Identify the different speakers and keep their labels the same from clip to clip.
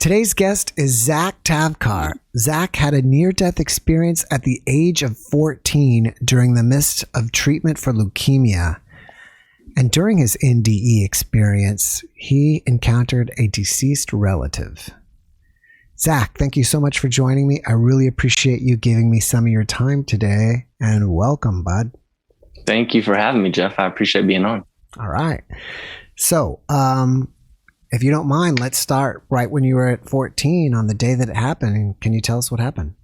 Speaker 1: Today's guest is Zach Tavcar. Zach had a near-death experience at the age of 14 during the midst of treatment for leukemia. And during his NDE experience, he encountered a deceased relative. Zach, thank you so much for joining me. I really appreciate you giving me some of your time today, and welcome, bud.
Speaker 2: Thank you for having me, Jeff. I appreciate being on.
Speaker 1: All right. So, if you don't mind, let's start right when you were at 14 on the day that it happened. And can you tell us what happened?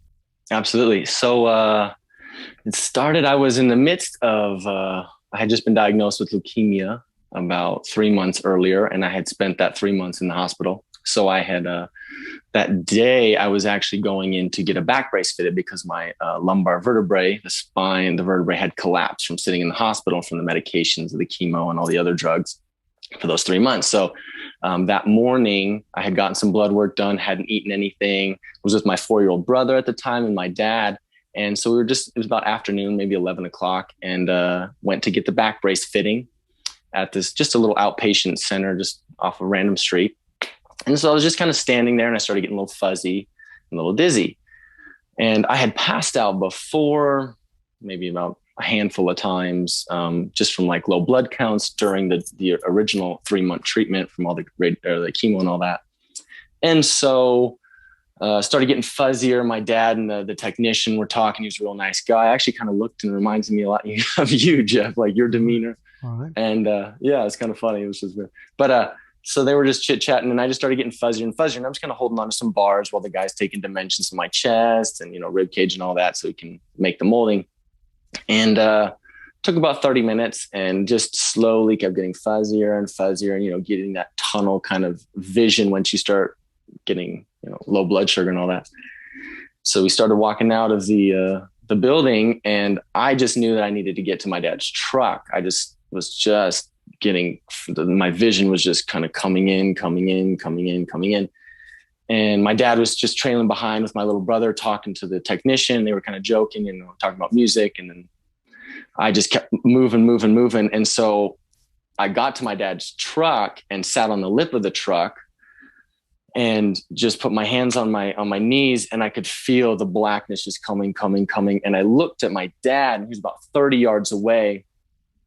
Speaker 2: Absolutely. So it started, I was in the midst of, I had just been diagnosed with leukemia about 3 months earlier, and I had spent that 3 months in the hospital. So I had, that day I was actually going in to get a back brace fitted because my lumbar vertebrae, the spine, the vertebrae had collapsed from sitting in the hospital from the medications, the chemo and all the other drugs for those 3 months. So that morning I had gotten some blood work done, hadn't eaten anything, was with my 4-year-old brother at the time and my dad. And so it was about afternoon, maybe 11 o'clock, and went to get the back brace fitting at this, just a little outpatient center, just off a random street. And so I was just kind of standing there and I started getting a little fuzzy and a little dizzy. And I had passed out before, maybe about a handful of times, just from like low blood counts during the original 3-month treatment from all the chemo and all that. And so started getting fuzzier. My dad and the technician were talking. He was a real nice guy. I actually kind of looked and reminds me a lot of you, Jeff, like your demeanor.
Speaker 1: All right.
Speaker 2: And yeah, it's kind of funny. It was just weird. But so they were just chit chatting and I just started getting fuzzier and fuzzier. And I'm just kind of holding on to some bars while the guy's taking dimensions of my chest and, rib cage and all that so he can make the molding. And took about 30 minutes and just slowly kept getting fuzzier and fuzzier and, getting that tunnel kind of vision once you start getting, low blood sugar and all that. So we started walking out of the building and I just knew that I needed to get to my dad's truck. I just was just getting, my vision was just kind of coming in. And my dad was just trailing behind with my little brother talking to the technician. They were kind of joking and talking about music. And then I just kept moving. And so I got to my dad's truck and sat on the lip of the truck and just put my hands on my knees. And I could feel the blackness just coming. And I looked at my dad and he was about 30 yards away.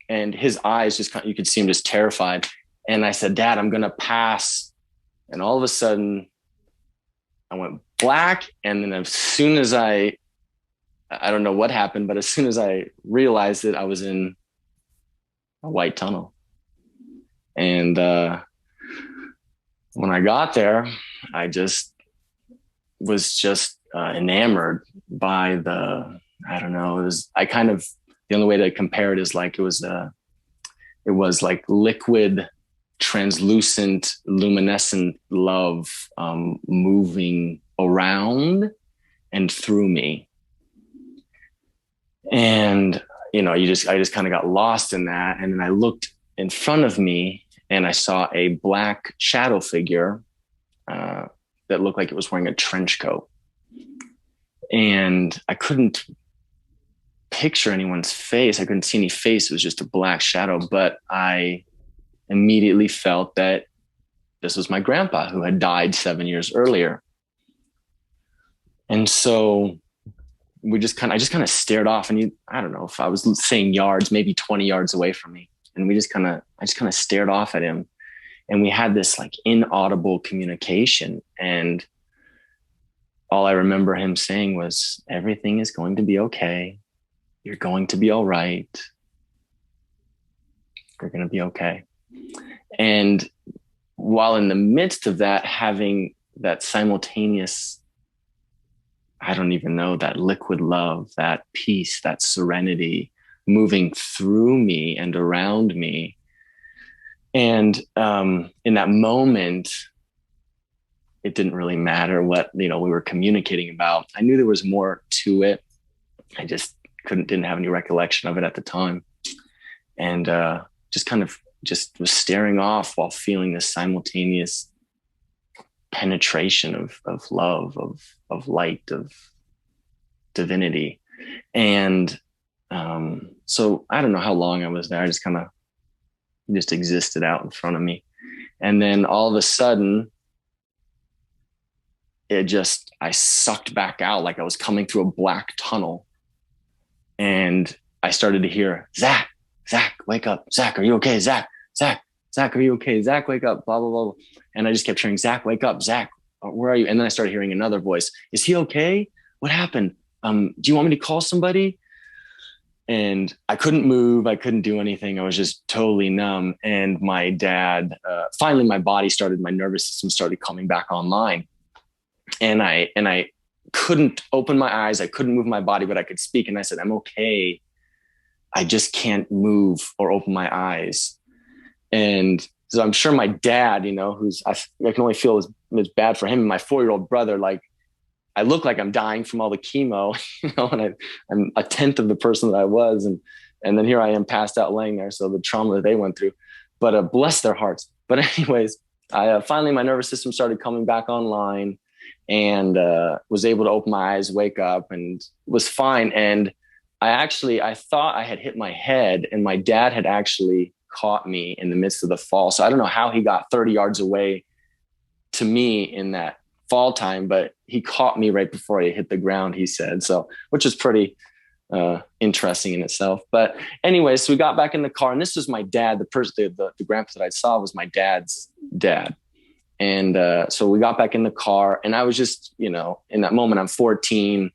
Speaker 2: And his eyes just you could see him just terrified. And I said, Dad, I'm going to pass. And all of a sudden I went black. And then as soon as I don't know what happened, but as soon as I realized it, I was in a white tunnel. And when I got there, I just was enamored by the only way to compare it is like it was like liquid, translucent, luminescent love moving around and through me. And, I just kind of got lost in that. And then I looked in front of me and I saw a black shadow figure that looked like it was wearing a trench coat. And I couldn't picture anyone's face. I couldn't see any face. It was just a black shadow, but I immediately felt that this was my grandpa who had died 7 years earlier. And so I just kind of stared off and I don't know if I was saying yards, maybe 20 yards away from me. And I just kind of stared off at him and we had this like inaudible communication. And all I remember him saying was, everything is going to be okay. You're going to be all right. You're going to be okay. And while in the midst of that, having that simultaneous, I don't even know, that liquid love, that peace, that serenity moving through me and around me. And in that moment, it didn't really matter what, we were communicating about. I knew there was more to it. I just didn't have any recollection of it at the time. And just was staring off while feeling this simultaneous penetration of love, of light, of divinity. And so I don't know how long I was there. I just existed out in front of me. And then all of a sudden, I sucked back out like I was coming through a black tunnel. And I started to hear, Zach, wake up. Zach, are you okay? Zach, are you okay? Zach, wake up, blah, blah, blah. And I just kept hearing, Zach, wake up. Zach, where are you? And then I started hearing another voice. Is he okay? What happened? Do you want me to call somebody? And I couldn't move. I couldn't do anything. I was just totally numb. And my dad, finally my nervous system started coming back online. And I couldn't open my eyes. I couldn't move my body, but I could speak. And I said, I'm okay. I just can't move or open my eyes. And so I'm sure my dad, I can only feel as bad for him and my 4-year-old brother. Like, I look like I'm dying from all the chemo, and I'm a tenth of the person that I was. And then here I am passed out laying there. So the trauma that they went through, but bless their hearts. But anyways, I finally, my nervous system started coming back online and was able to open my eyes, wake up, and was fine. And I thought I had hit my head, and my dad had actually caught me in the midst of the fall. So I don't know how he got 30 yards away to me in that fall time, but he caught me right before I hit the ground, he said. So, which is pretty interesting in itself. But anyway, so we got back in the car, and this was my dad. The grandpa that I saw was my dad's dad. And so we got back in the car, and I was just, in that moment, I'm 14.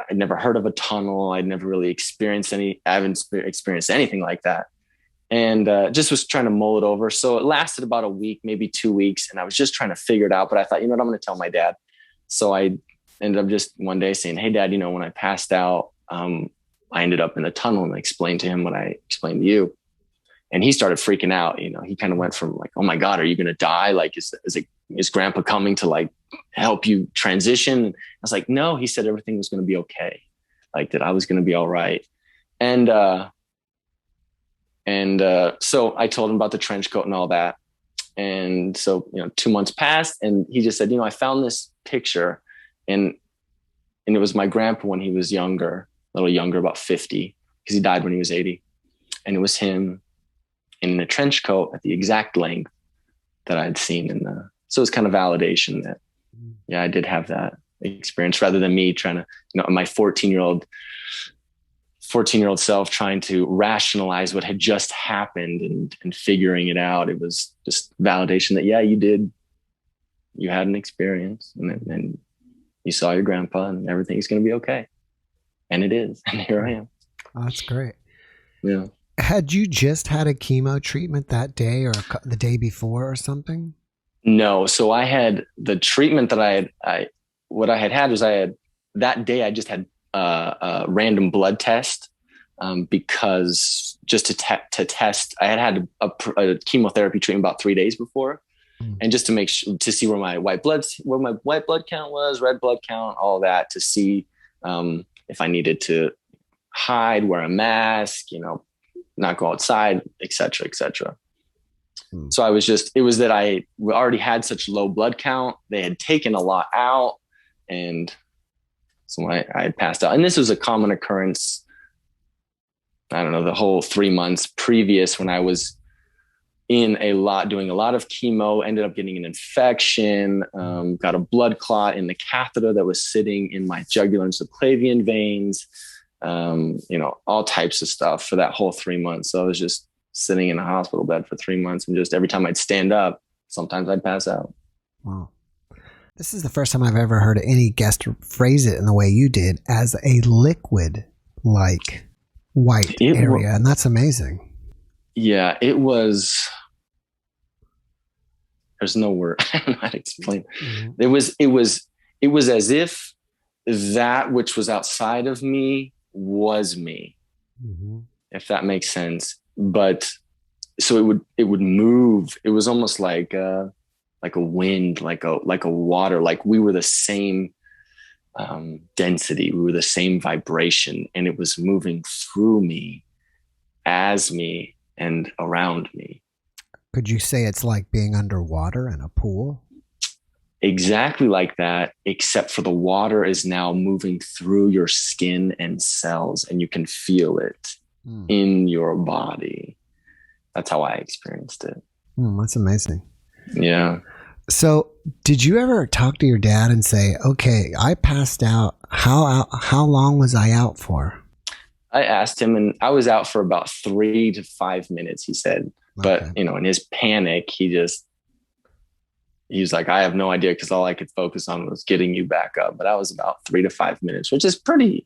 Speaker 2: I'd never heard of a tunnel. I'd never really experienced I haven't experienced anything like that. And just was trying to mull it over. So it lasted about a week, maybe 2 weeks. And I was just trying to figure it out. But I thought, I'm going to tell my dad. So I ended up just one day saying, hey, Dad, when I passed out, I ended up in a tunnel, and I explained to him what I explained to you. And he started freaking out. He kind of went from like, oh, my God, are you going to die? Like, is Grandpa coming to like help you transition? I was like, no, he said everything was going to be okay. Like that I was going to be all right. And so I told him about the trench coat and all that. And so, 2 months passed, and he just said, I found this picture, and it was my grandpa when he was younger, a little younger, about 50, because he died when he was 80. And it was him in a trench coat at the exact length that I'd seen so it's kind of validation that, I did have that experience, rather than me trying to, my 14-year-old self trying to rationalize what had just happened and figuring it out. It was just validation that, you had an experience, and you saw your grandpa, and everything's going to be okay. And it is. And here I am.
Speaker 1: Oh, that's great.
Speaker 2: Yeah.
Speaker 1: Had you just had a chemo treatment that day or the day before or something?
Speaker 2: No. So I had the treatment that what I had was that day I just had a random blood test because just to test, I had a chemotherapy treatment about 3 days before. And just to make sure, to see where my white blood count was, red blood count, all that, to see if I needed to hide, wear a mask, not go outside, et cetera, et cetera. So it was that I already had such low blood count. They had taken a lot out, and so I had passed out. And this was a common occurrence, I don't know, the whole 3 months previous, when I was doing a lot of chemo, ended up getting an infection, got a blood clot in the catheter that was sitting in my jugular and subclavian veins, all types of stuff for that whole 3 months. So I was just sitting in a hospital bed for 3 months, and just every time I'd stand up, sometimes I'd pass out.
Speaker 1: Wow. This is the first time I've ever heard any guest phrase it in the way you did, as a liquid like white area. And that's amazing.
Speaker 2: Yeah, it was. There's no word. I don't know how to explain. Mm-hmm. It was as if that which was outside of me was me, if that makes sense. But so it would move. It was almost like a wind, like a water, like we were the same density. We were the same vibration, and it was moving through me, as me, and around me.
Speaker 1: Could you say it's like being underwater in a pool?
Speaker 2: Exactly like that, except for the water is now moving through your skin and cells, and you can feel it in your body. That's how I experienced it.
Speaker 1: That's amazing.
Speaker 2: Yeah.
Speaker 1: So, did you ever talk to your dad and say, "Okay, I passed out. How long was I out for?"
Speaker 2: I asked him, and I was out for about 3 to 5 minutes, he said. But,
Speaker 1: Okay.
Speaker 2: in his panic, he was like, I have no idea, because all I could focus on was getting you back up. But I was about 3 to 5 minutes, which is pretty,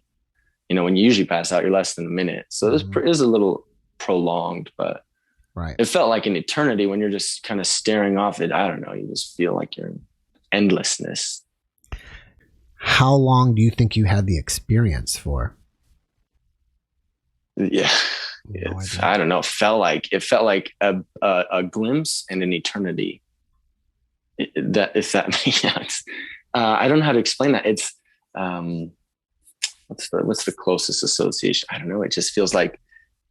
Speaker 2: when you usually pass out, you're less than a minute. So it was a little prolonged, but
Speaker 1: Right.
Speaker 2: it felt like an eternity when you're just kind of staring off it. I don't know. You just feel like you're in endlessness.
Speaker 1: How long do you think you had the experience for?
Speaker 2: Yeah.
Speaker 1: No idea.
Speaker 2: I don't know. It felt like a glimpse and an eternity. If that makes sense. I don't know how to explain that. It's what's the closest association? I don't know. It just feels like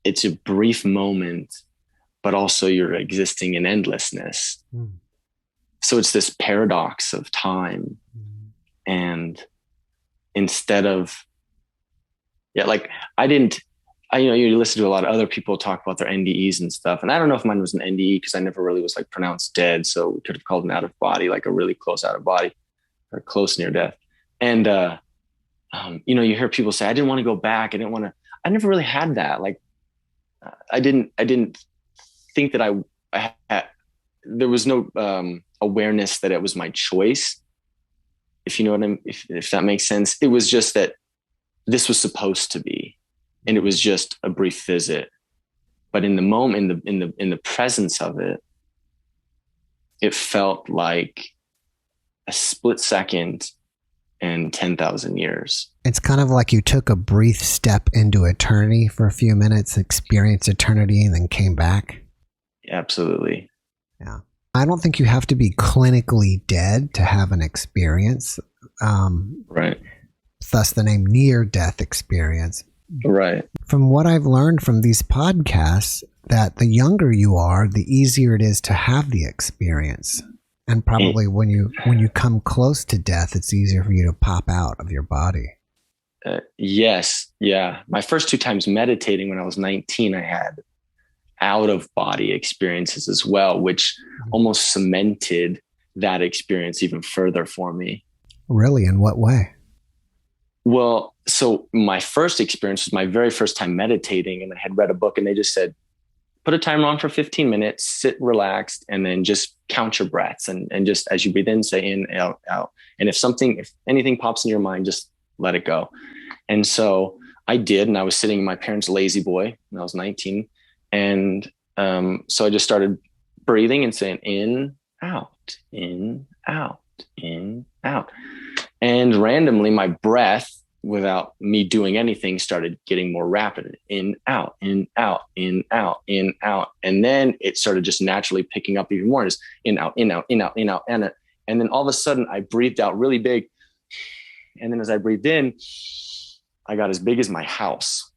Speaker 2: it's a brief moment, but also you're existing in endlessness. So it's this paradox of time. And instead of, you listen to a lot of other people talk about their NDEs and stuff. And I don't know if mine was an NDE, because I never really was pronounced dead. So we could have called an out of body, like a really close out of body or close near death. And, you hear people say, I didn't want to go back. I never really had that. I didn't think that I had, there was no awareness that it was my choice. If you know what I mean, if that makes sense. It was just that this was supposed to be, and it was just a brief visit. But in the moment, in the presence of it, it felt like a split second and 10,000 years.
Speaker 1: It's kind of like you took a brief step into eternity for a few minutes, experienced eternity, and then came back.
Speaker 2: Absolutely.
Speaker 1: Yeah. I don't think you have to be clinically dead to have an experience.
Speaker 2: Right.
Speaker 1: Thus the name near-death experience.
Speaker 2: Right.
Speaker 1: From what I've learned from these podcasts, that the younger you are, the easier it is to have the experience. And probably when you come close to death, it's easier for you to pop out of your body.
Speaker 2: Yes. Yeah. My first 2 times meditating when I was 19, I had out of body experiences as well, which almost cemented that experience even further for me.
Speaker 1: Really? In what way?
Speaker 2: Well, so my first experience was my very first time meditating, and I had read a book, and they just said, put a timer on for 15 minutes, sit relaxed, and then just count your breaths. And just as you breathe in, say in, out, out. And if anything pops in your mind, just let it go. And so I did. And I was sitting in my parents' lazy boy when I was 19. And so I just started breathing and saying in, out, in, out, in, out. And randomly my breath, without me doing anything, started getting more rapid. In, out, in, out, in, out, in, out. And then it started just naturally picking up even more. Just in, out, in, out, in, out, in, out. And then all of a sudden I breathed out really big. And then as I breathed in, I got as big as my house.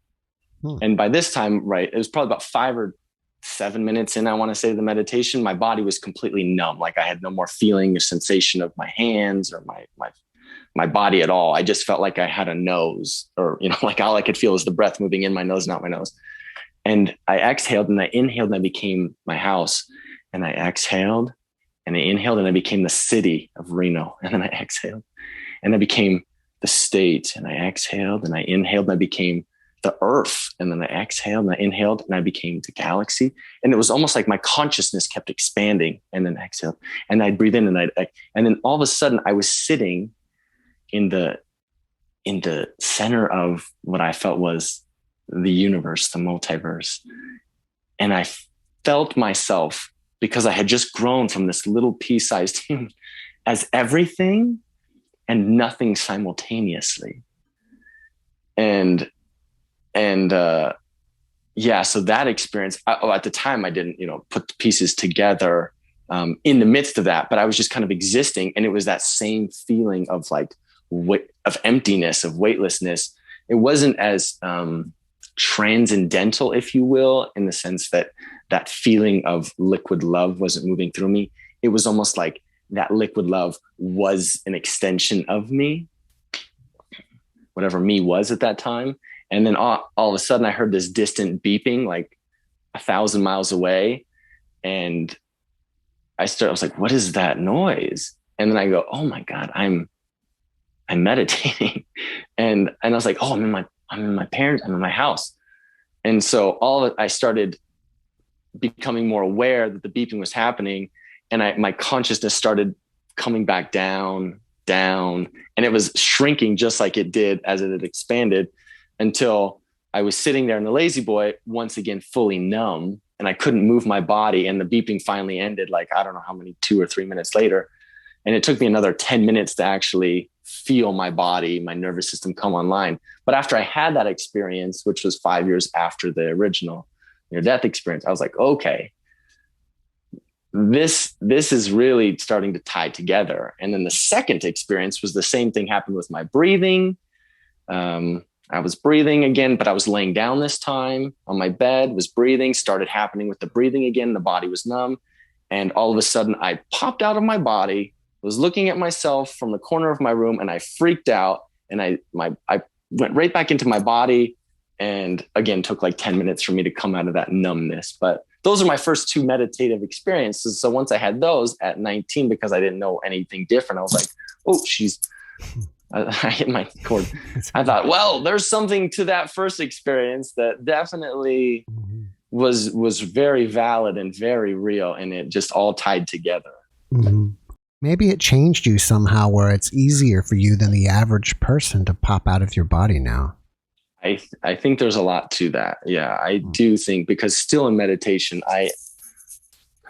Speaker 2: And by this time, right, it was probably about 5 or 7 minutes in, I want to say, the meditation, my body was completely numb. Like I had no more feeling or sensation of my hands or my body at all. I just felt like I had a nose, or, like all I could feel was the breath moving in my nose, not my nose. And I exhaled and I inhaled and I became my house. And I exhaled and I inhaled and I became the city of Reno. And then I exhaled and I became the state, and I exhaled and I inhaled and I became the earth. And then I exhaled and I inhaled and I became the galaxy. And it was almost like my consciousness kept expanding, and then exhaled and I'd breathe in and then all of a sudden I was sitting in the center of what I felt was the universe, the multiverse. And I felt myself, because I had just grown from this little pea-sized human, as everything and nothing simultaneously. And so that experience, at the time I didn't, put the pieces together in the midst of that, but I was just kind of existing. And it was that same feeling of of emptiness, of weightlessness. It wasn't as transcendental, if you will, in the sense that that feeling of liquid love wasn't moving through me. It was almost like that liquid love was an extension of me, whatever me was at that time. And then all of a sudden I heard this distant beeping, like 1,000 miles away. And was like, what is that noise? And then I go, oh my God, I'm meditating. And I was like, oh, I'm in my house. And so all of it, I started becoming more aware that the beeping was happening, and my consciousness started coming back down, and it was shrinking just like it did as it had expanded, until I was sitting there in the lazy boy once again, fully numb, and I couldn't move my body. And the beeping finally ended, like, I don't know how many, 2 or 3 minutes later. And it took me another 10 minutes to actually feel my body, my nervous system come online. But after I had that experience, which was 5 years after the original near-death experience, I was like, okay, this is really starting to tie together. And then the second experience was the same thing happened with my breathing. I was breathing again, but I was laying down this time on my bed, was breathing, started happening with the breathing again. The body was numb. And all of a sudden I popped out of my body, was looking at myself from the corner of my room, and I freaked out, and I went right back into my body. And again, took like 10 minutes for me to come out of that numbness. But those are my first 2 meditative experiences. So once I had those at 19, because I didn't know anything different, I was like, oh, I hit my cord. I thought, well, there's something to that first experience that definitely was very valid and very real. And it just all tied together.
Speaker 1: Mm-hmm. Maybe it changed you somehow, where it's easier for you than the average person to pop out of your body now.
Speaker 2: I think there's a lot to that. Yeah, I do think, because still in meditation,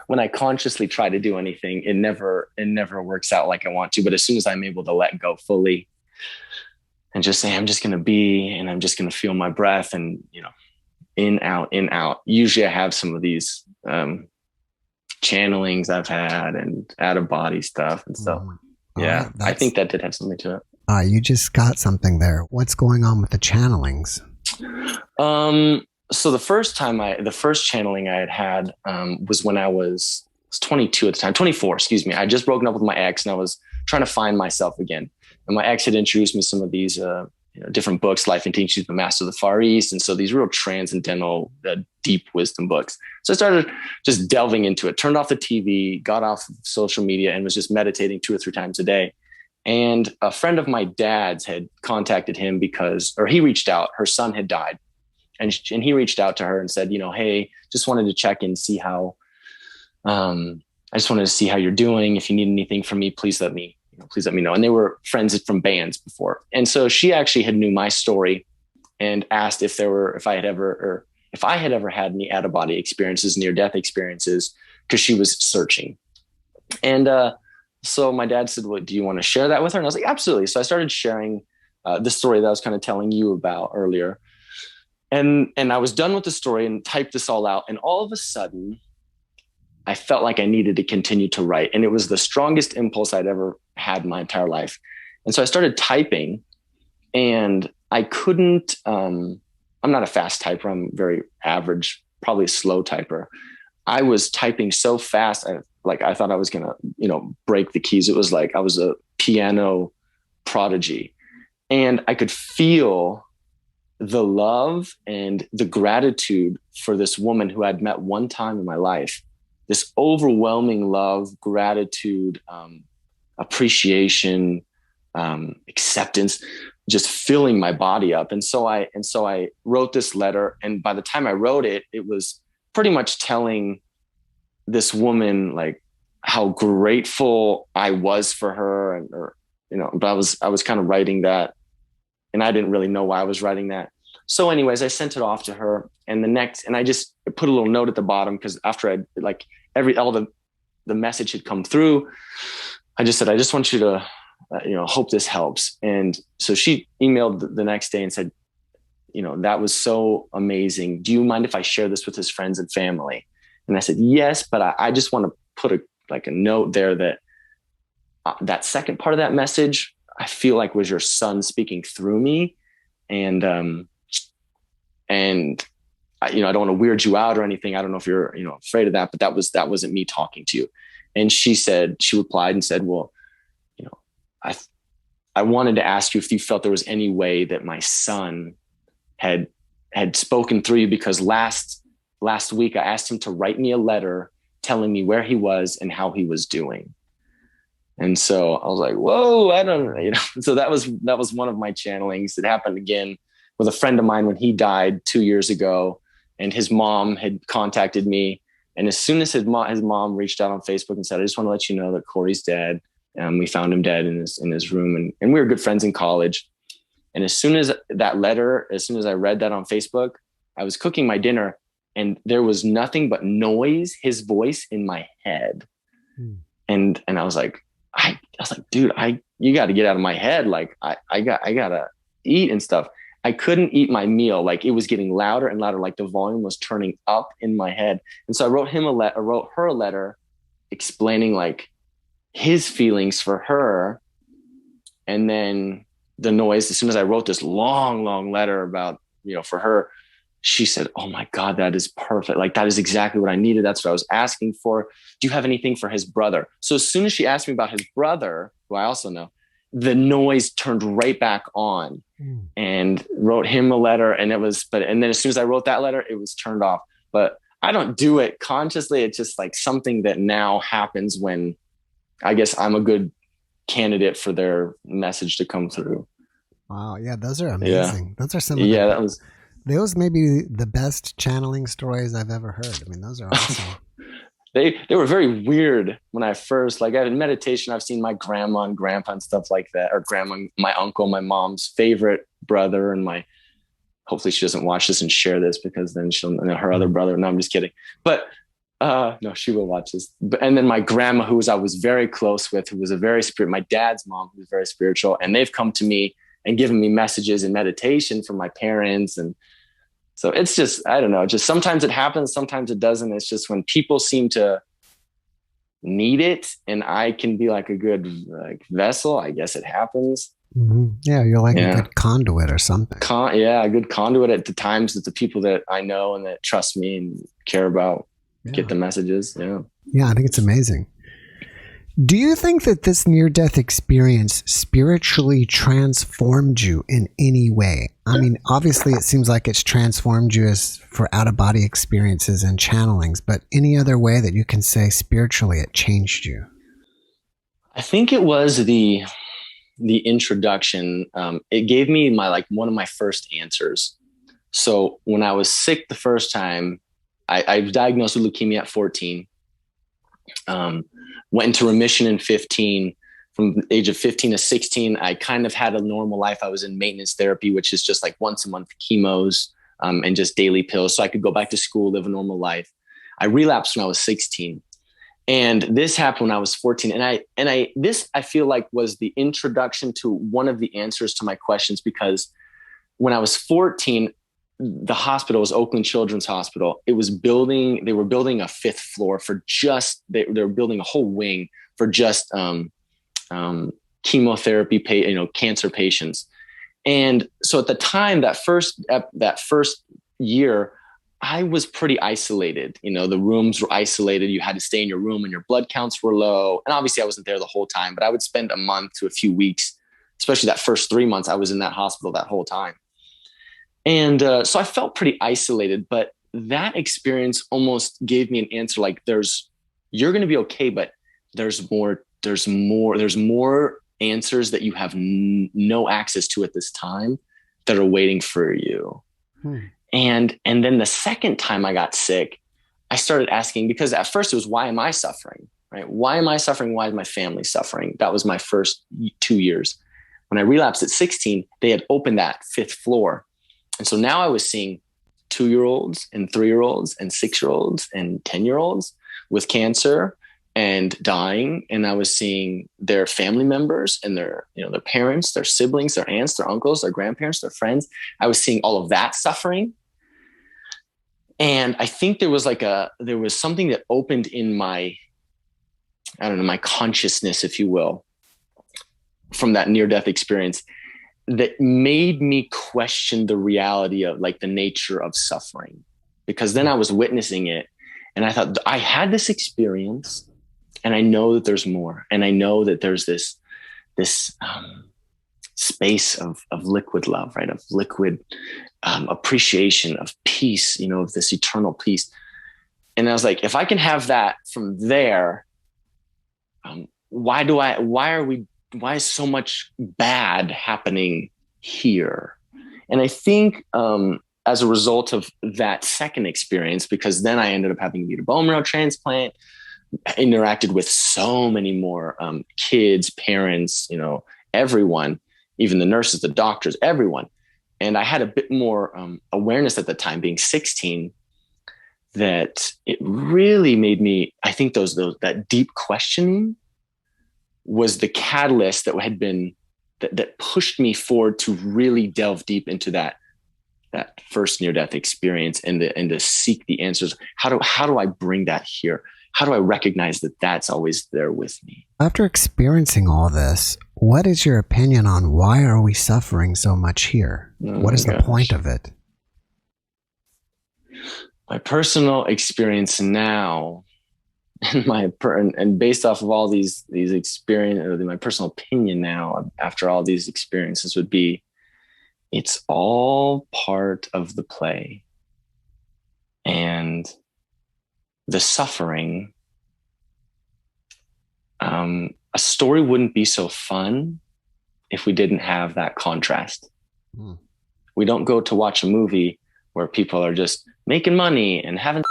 Speaker 2: when I consciously try to do anything, it never works out like I want to. But as soon as I'm able to let go fully and just say, I'm just going to be, and I'm just going to feel my breath, and, in, out. Usually I have some of these channelings I've had and out of body stuff. And so, yeah, I think that did have something to it.
Speaker 1: You just got something there. What's going on with the channelings?
Speaker 2: So the first channeling I had was when I was 22 at the time, 24, excuse me. I had just broken up with my ex, and I was trying to find myself again. And my ex had introduced me to some of these different books, Life and Teachings of the Master of the Far East. And so these real transcendental, deep wisdom books. So I started just delving into it, turned off the TV, got off social media, and was just meditating 2 or 3 times a day. And a friend of my dad's had contacted him he reached out. Her son had died, and he reached out to her and said, hey, just wanted to check in, see how, I just wanted to see how you're doing. If you need anything from me, please let me know. And they were friends from bands before. And so she actually had knew my story and asked if I had ever had any out of body experiences, near death experiences, because she was searching. And, so my dad said, well, do you want to share that with her? And I was like, absolutely. So I started sharing the story that I was kind of telling you about earlier. And I was done with the story and typed this all out. And all of a sudden, I felt like I needed to continue to write. And it was the strongest impulse I'd ever had in my entire life. And so I started typing, and I couldn't, I'm not a fast typer. I'm very average, probably a slow typer. I was typing so fast. I thought I was going to, break the keys. It was like I was a piano prodigy, and I could feel the love and the gratitude for this woman who I'd met one time in my life, this overwhelming love, gratitude, appreciation, acceptance, just filling my body up. And so I wrote this letter. And by the time I wrote it, it was pretty much telling this woman like how grateful I was for her, but I was kind of writing that, and I didn't really know why I was writing that. So anyways, I sent it off to her, and I just put a little note at the bottom, because after all the message had come through, I just said, I just want you to, hope this helps. And so she emailed the next day and said, that was so amazing. Do you mind if I share this with his friends and family? And I said, yes, but I just want to put a note there that that second part of that message, I feel like was your son speaking through me. And I don't want to weird you out or anything. I don't know if you're, afraid of that, but that wasn't me talking to you. And she replied and said, well, I wanted to ask you if you felt there was any way that my son had spoken through you, because last week I asked him to write me a letter telling me where he was and how he was doing. And so I was like, whoa, I don't know, so that was one of my channelings. It happened again with a friend of mine when he died 2 years ago, and his mom had contacted me. And as soon as his mom reached out on Facebook and said, I just want to let you know that Corey's dead. We found him dead in his room, and we were good friends in college. And as soon as I read that on Facebook, I was cooking my dinner and there was nothing but noise, his voice in my head. And I was like, dude, you got to get out of my head. Like I gotta eat and stuff. I couldn't eat my meal. Like it was getting louder and louder. Like the volume was turning up in my head. And so I wrote her a letter explaining like his feelings for her. And then the noise, as soon as I wrote this long, long letter about, for her, she said, oh my God, that is perfect. Like that is exactly what I needed. That's what I was asking for. Do you have anything for his brother? So as soon as she asked me about his brother, who I also know, the noise turned right back on and wrote him a letter. And then as soon as I wrote that letter, it was turned off. But I don't do it consciously. It's just like something that now happens when I guess I'm a good candidate for their message to come through.
Speaker 1: Wow. Yeah. Those are amazing. Those are some of those may be the best channeling stories I've ever heard. I mean, those are awesome.
Speaker 2: They were very weird when I first, like in meditation, I've seen my grandma and grandpa and stuff like that, or grandma, my uncle, my mom's favorite brother, and hopefully she doesn't watch this and share this because then her other brother. No, I'm just kidding. But no, she will watch this. And then my grandma, who I was very close with, who was my dad's mom, who was very spiritual, and they've come to me and given me messages in meditation from my parents. And so it's just, I don't know, just sometimes it happens, sometimes it doesn't. It's just when people seem to need it and I can be like a good vessel, I guess it happens.
Speaker 1: Mm-hmm. Yeah, you're like a good conduit or something.
Speaker 2: A good conduit at the times that the people that I know and that trust me and care about get the messages. Yeah. Yeah,
Speaker 1: I think it's amazing. Do you think that this near-death experience spiritually transformed you in any way? I mean, obviously it seems like it's transformed you as for out-of-body experiences and channelings, but any other way that you can say spiritually it changed you?
Speaker 2: I think it was the introduction. It gave me one of my first answers. So when I was sick the first time, I was diagnosed with leukemia at 14. Went into remission in 15. From the age of 15 to 16, I kind of had a normal life. I was in maintenance therapy, which is just like once a month chemos and just daily pills. So I could go back to school, live a normal life. I relapsed when I was 16. And this happened when I was 14. And this I feel like was the introduction to one of the answers to my questions, because when I was 14, the hospital was Oakland Children's Hospital. They were building a fifth floor for they were building a whole wing for just chemotherapy, cancer patients. And so at the time, that first year, I was pretty isolated. The rooms were isolated. You had to stay in your room and your blood counts were low. And obviously I wasn't there the whole time, but I would spend a month to a few weeks, especially that first 3 months I was in that hospital that whole time. And so I felt pretty isolated, but that experience almost gave me an answer. Like you're going to be okay, but there's more answers that you have no access to at this time that are waiting for you. And then the second time I got sick, I started asking, because at first it was, why am I suffering? Right? Why am I suffering? Why is my family suffering? That was my first 2 years. When I relapsed at 16, they had opened that fifth floor. And so now I was seeing 2-year-olds and 3-year-olds and 6-year-olds and 10-year-olds with cancer and dying. And I was seeing their family members and their parents, their siblings, their aunts, their uncles, their grandparents, their friends. I was seeing all of that suffering. And I think there was something that opened in my consciousness, if you will, from that near-death experience, that made me question the reality of the nature of suffering. Because then I was witnessing it and I thought, I had this experience and I know that there's more. And I know that there's this space of liquid love, right? Of liquid appreciation, of peace, of this eternal peace. And I was like, if I can have that from there, why is so much bad happening here? And I think as a result of that second experience, because then I ended up having to get a bone marrow transplant, I interacted with so many more kids, parents, everyone, even the nurses, the doctors, everyone. And I had a bit more awareness at the time, being 16, that it really made me, I think that deep questioning was the catalyst that had been, that pushed me forward to really delve deep into that first near-death experience and to seek the answers. How do I bring that here? How do I recognize that that's always there with me?
Speaker 1: After experiencing all this, what is your opinion on why are we suffering so much here? What is the point of it?
Speaker 2: My personal experience now, and based off of all these experiences, my personal opinion now after all these experiences would be, it's all part of the play. And the suffering, a story wouldn't be so fun if we didn't have that contrast. We don't go to watch a movie where people are just making money and having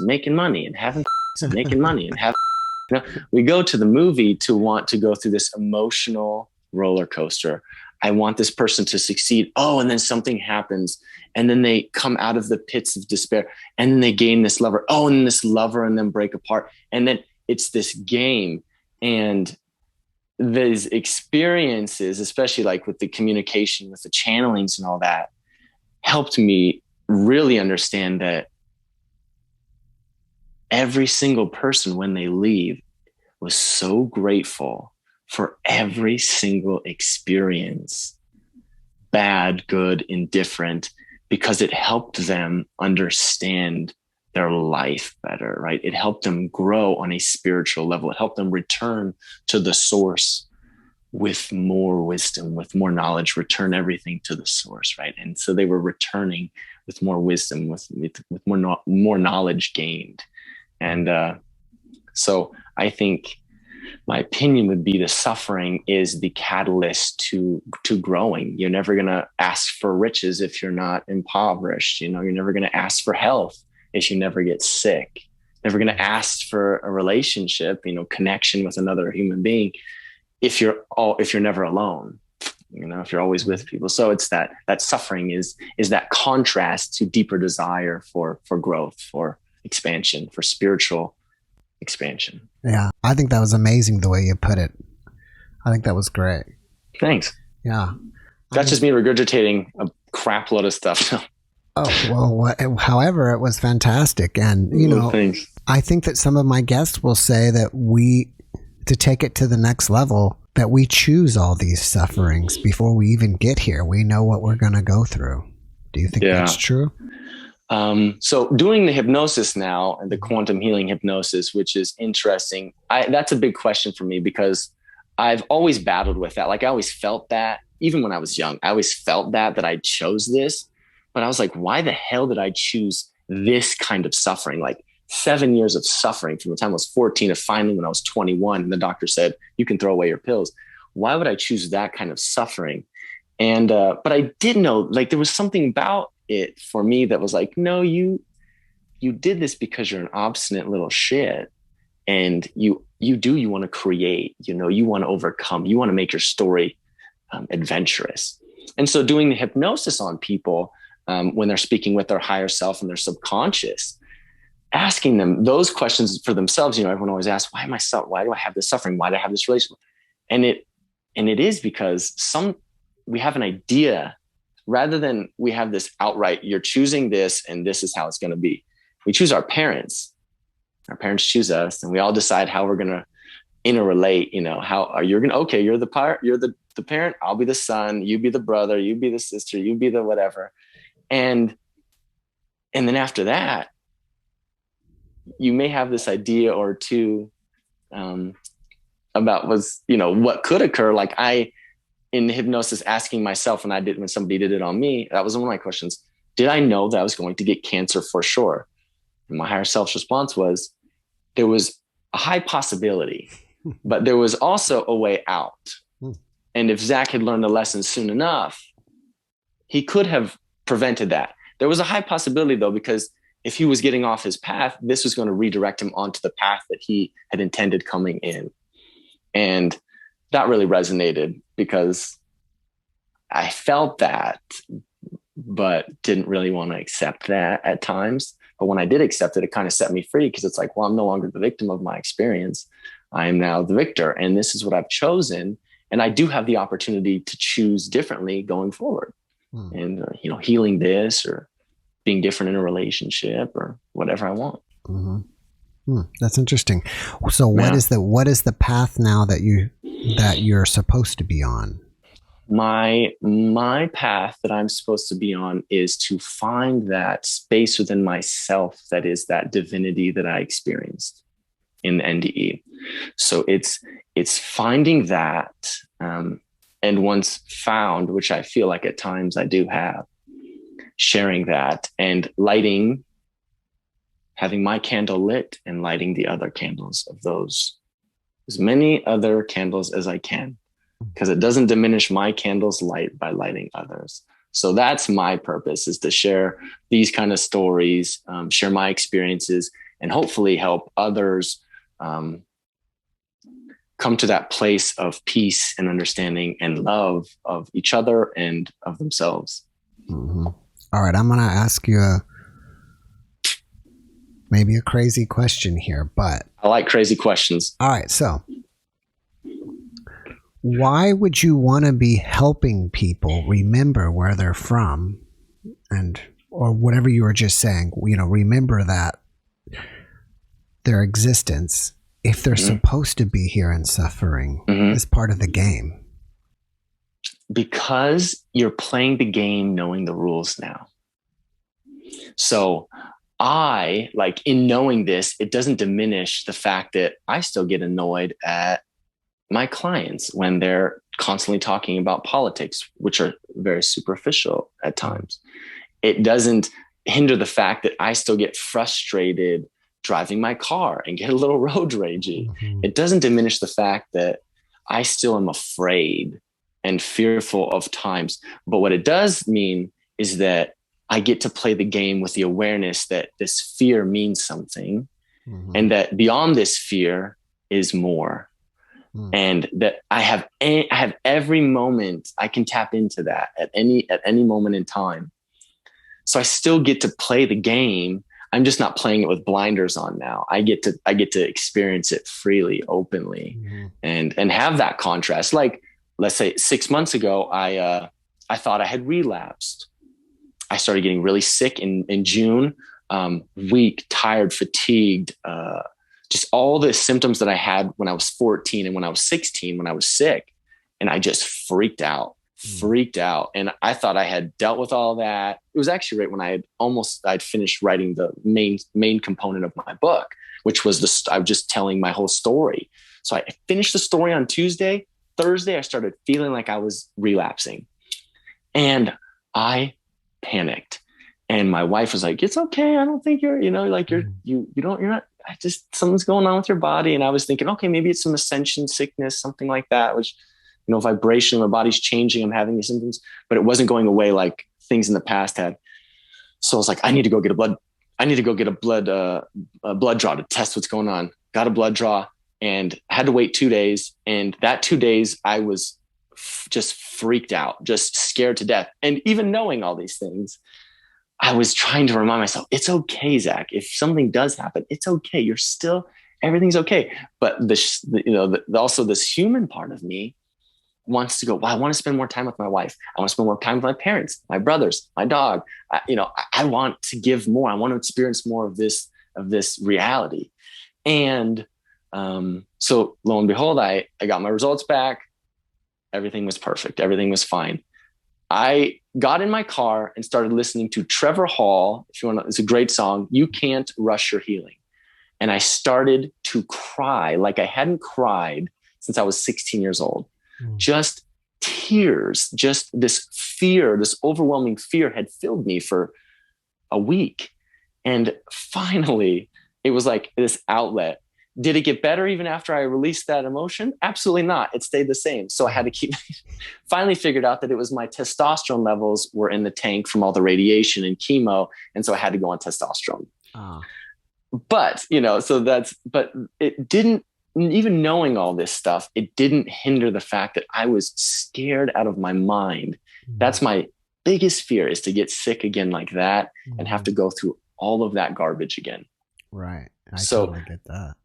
Speaker 2: making money and having making money and having, we go to the movie to want to go through this emotional roller coaster. I want this person to succeed. Oh, and then something happens. And then they come out of the pits of despair. And then they gain this lover. Oh, and this lover, and then break apart. And then it's this game. And these experiences, especially like with the communication, with the channelings and all that, helped me really understand that every single person, when they leave, was so grateful for every single experience, bad, good, indifferent, because it helped them understand their life better, right? It helped them grow on a spiritual level. It helped them return to the source with more wisdom, with more knowledge, return everything to the source, right? And so they were returning with more wisdom, with more knowledge gained. And so I think my opinion would be the suffering is the catalyst to growing. You're never going to ask for riches if you're not impoverished. You're never going to ask for health if you never get sick. Never going to ask for a relationship, connection with another human being if you're never alone. If you're always with people. So it's that suffering is that contrast to deeper desire for growth, for expansion, for spiritual expansion.
Speaker 1: Yeah, I think that was amazing the way you put it. I think that was great.
Speaker 2: Thanks.
Speaker 1: Yeah.
Speaker 2: That's just me regurgitating a crap load of stuff.
Speaker 1: However, it was fantastic. And,
Speaker 2: Thanks.
Speaker 1: I think that some of my guests will say that to take it to the next level, that we choose all these sufferings before we even get here. We know what we're going to go through. Do you think that's true?
Speaker 2: So doing the hypnosis now and the quantum healing hypnosis, which is interesting, that's a big question for me because I've always battled with that. Like I always felt that even when I was young, I always felt that I chose this, but I was like, why the hell did I choose this kind of suffering? Like 7 years of suffering from the time I was 14 to finally when I was 21 and the doctor said, you can throw away your pills. Why would I choose that kind of suffering? And, but I did know like there was something about it for me that was like, no, you did this because you're an obstinate little shit and you want to create, you want to overcome, you want to make your story adventurous. And so doing the hypnosis on people when they're speaking with their higher self and their subconscious, asking them those questions for themselves, everyone always asks, why do I have this suffering? Why do I have this relationship? And it is because we have an idea rather than we have this outright, you're choosing this and this is how it's going to be. We choose our parents. Our parents choose us and we all decide how we're going to interrelate, how are you going to, okay, you're the parent, I'll be the son, you be the brother, you be the sister, you be the whatever. And then after that, you may have this idea or two about what could occur. Like in hypnosis, asking myself, and I did when somebody did it on me, that was one of my questions. Did I know that I was going to get cancer for sure? And my higher self's response was, there was a high possibility, but there was also a way out. And if Zach had learned the lesson soon enough, he could have prevented that. There was a high possibility, though, because if he was getting off his path, this was going to redirect him onto the path that he had intended coming in. And that really resonated because I felt that, but didn't really want to accept that at times. But when I did accept it, it kind of set me free, because it's like, well, I'm no longer the victim of my experience. I am now the victor, and this is what I've chosen. And I do have the opportunity to choose differently going forward. And, healing this, or being different in a relationship, or whatever I want.
Speaker 1: That's interesting. So what is the path now that you're supposed to be on?
Speaker 2: My path that I'm supposed to be on is to find that space within myself that is that divinity that I experienced in the NDE. So it's finding that, and once found, which I feel like at times I do have, sharing that and having my candle lit and lighting the other candles of those, as many other candles as I can, because it doesn't diminish my candle's light by lighting others. So that's my purpose, is to share these kind of stories, share my experiences, and hopefully help others come to that place of peace and understanding and love of each other and of themselves.
Speaker 1: All right, I'm going to ask you maybe a crazy question here, but
Speaker 2: I like crazy questions.
Speaker 1: All right, so why would you want to be helping people remember where they're from, or whatever you were just saying, remember that their existence, if they're supposed to be here and suffering, is part of the game?
Speaker 2: Because you're playing the game knowing the rules now. So in knowing this, it doesn't diminish the fact that I still get annoyed at my clients when they're constantly talking about politics, which are very superficial at times. It doesn't hinder the fact that I still get frustrated driving my car and get a little road ragey. It doesn't diminish the fact that I still am afraid and fearful of times. But what it does mean is that I get to play the game with the awareness that this fear means something, and that beyond this fear is more. And that I have every moment I can tap into that at any moment in time. So I still get to play the game. I'm just not playing it with blinders on now. I get to experience it freely, openly, and have that contrast. Like, let's say 6 months ago, I thought I had relapsed. I started getting really sick in June, weak, tired, fatigued, just all the symptoms that I had when I was 14 and when I was 16, when I was sick. And I just freaked out. And I thought I had dealt with all that. It was actually right when I'd finished writing the main component of my book, which was I was just telling my whole story. So I finished the story on Tuesday. Thursday, I started feeling like I was relapsing, and I panicked. And my wife was like, "It's okay. I don't think you're not, something's going on with your body." And I was thinking, okay, maybe it's some ascension sickness, something like that, which, vibration, my body's changing. I'm having these symptoms, but it wasn't going away like things in the past had. So I was like, I need to go get a blood draw to test what's going on. Got a blood draw and had to wait 2 days. And that 2 days I was just freaked out, just scared to death. And even knowing all these things, I was trying to remind myself, it's okay, Zach. If something does happen, it's okay. Everything's okay. But also this human part of me wants to go, well, I want to spend more time with my wife. I want to spend more time with my parents, my brothers, my dog. I want to give more. I want to experience more of this reality. And so lo and behold, I got my results back. Everything was perfect. Everything was fine. I got in my car and started listening to Trevor Hall. If you want to, it's a great song. You Can't Rush Your Healing. And I started to cry like I hadn't cried since I was 16 years old. Just tears, just this fear, this overwhelming fear had filled me for a week. And finally, it was like this outlet. Did it get better even after I released that emotion? Absolutely not. It stayed the same. So I had to keep, finally figured out that it was my testosterone levels were in the tank from all the radiation and chemo. And so I had to go on testosterone.
Speaker 1: Oh.
Speaker 2: But, but it didn't, even knowing all this stuff, it didn't hinder the fact that I was scared out of my mind. That's my biggest fear, is to get sick again like that and have to go through all of that garbage again.
Speaker 1: Right. I totally get that.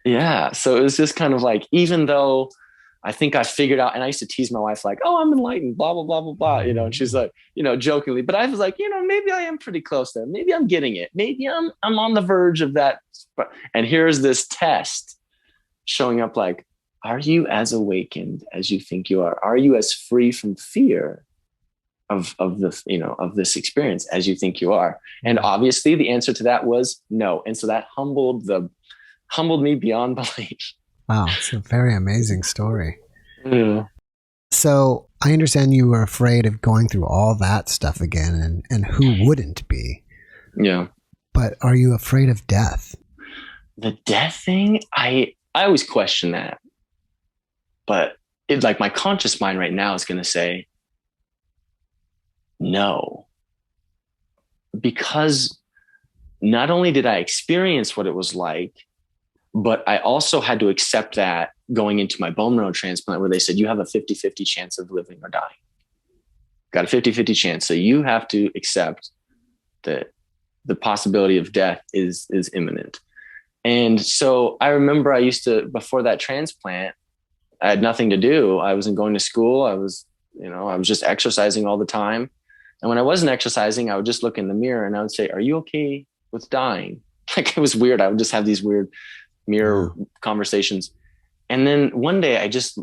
Speaker 2: Yeah. So it was just kind of like, even though I think I figured out, and I used to tease my wife like, oh, I'm enlightened, blah, blah, blah, blah, blah, and she's like, jokingly, but I was like, maybe I am pretty close there. Maybe I'm getting it. Maybe I'm on the verge of that. And here's this test showing up like, are you as awakened as you think you are? Are you as free from fear of this experience as you think you are? And obviously the answer to that was no. And so that humbled me beyond belief.
Speaker 1: Wow. It's a very amazing story.
Speaker 2: Yeah.
Speaker 1: So I understand you were afraid of going through all that stuff again, and who wouldn't be?
Speaker 2: Yeah.
Speaker 1: But are you afraid of death?
Speaker 2: The death thing, I always question that. But it's like my conscious mind right now is going to say no. Because not only did I experience what it was like, but I also had to accept that going into my bone marrow transplant, where they said, you have a 50-50 chance of living or dying. Got a 50-50 chance. So you have to accept that the possibility of death is imminent. And so I remember I used to, before that transplant, I had nothing to do. I wasn't going to school. I was just exercising all the time. And when I wasn't exercising, I would just look in the mirror and I would say, are you okay with dying? Like, it was weird. I would just have these weird mirror conversations. And then one day I just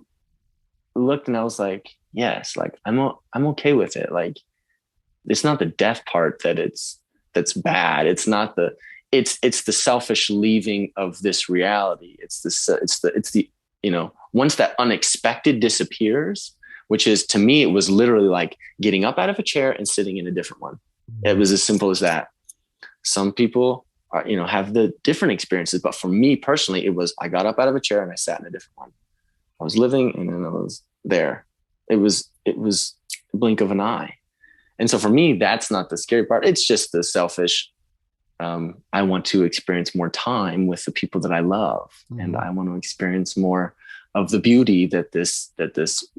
Speaker 2: looked and I was like, yes, like I'm okay with it. Like, it's not the death part that's bad. It's not it's the selfish leaving of this reality. It's the once that unexpected disappears, which is, to me, it was literally like getting up out of a chair and sitting in a different one. It was as simple as that. Some people have the different experiences, but for me personally, it was, I got up out of a chair and I sat in a different one. I was living and then I was there. It was a blink of an eye. And so for me, that's not the scary part. It's just the selfish. I want to experience more time with the people that I love. And I want to experience more of the beauty that this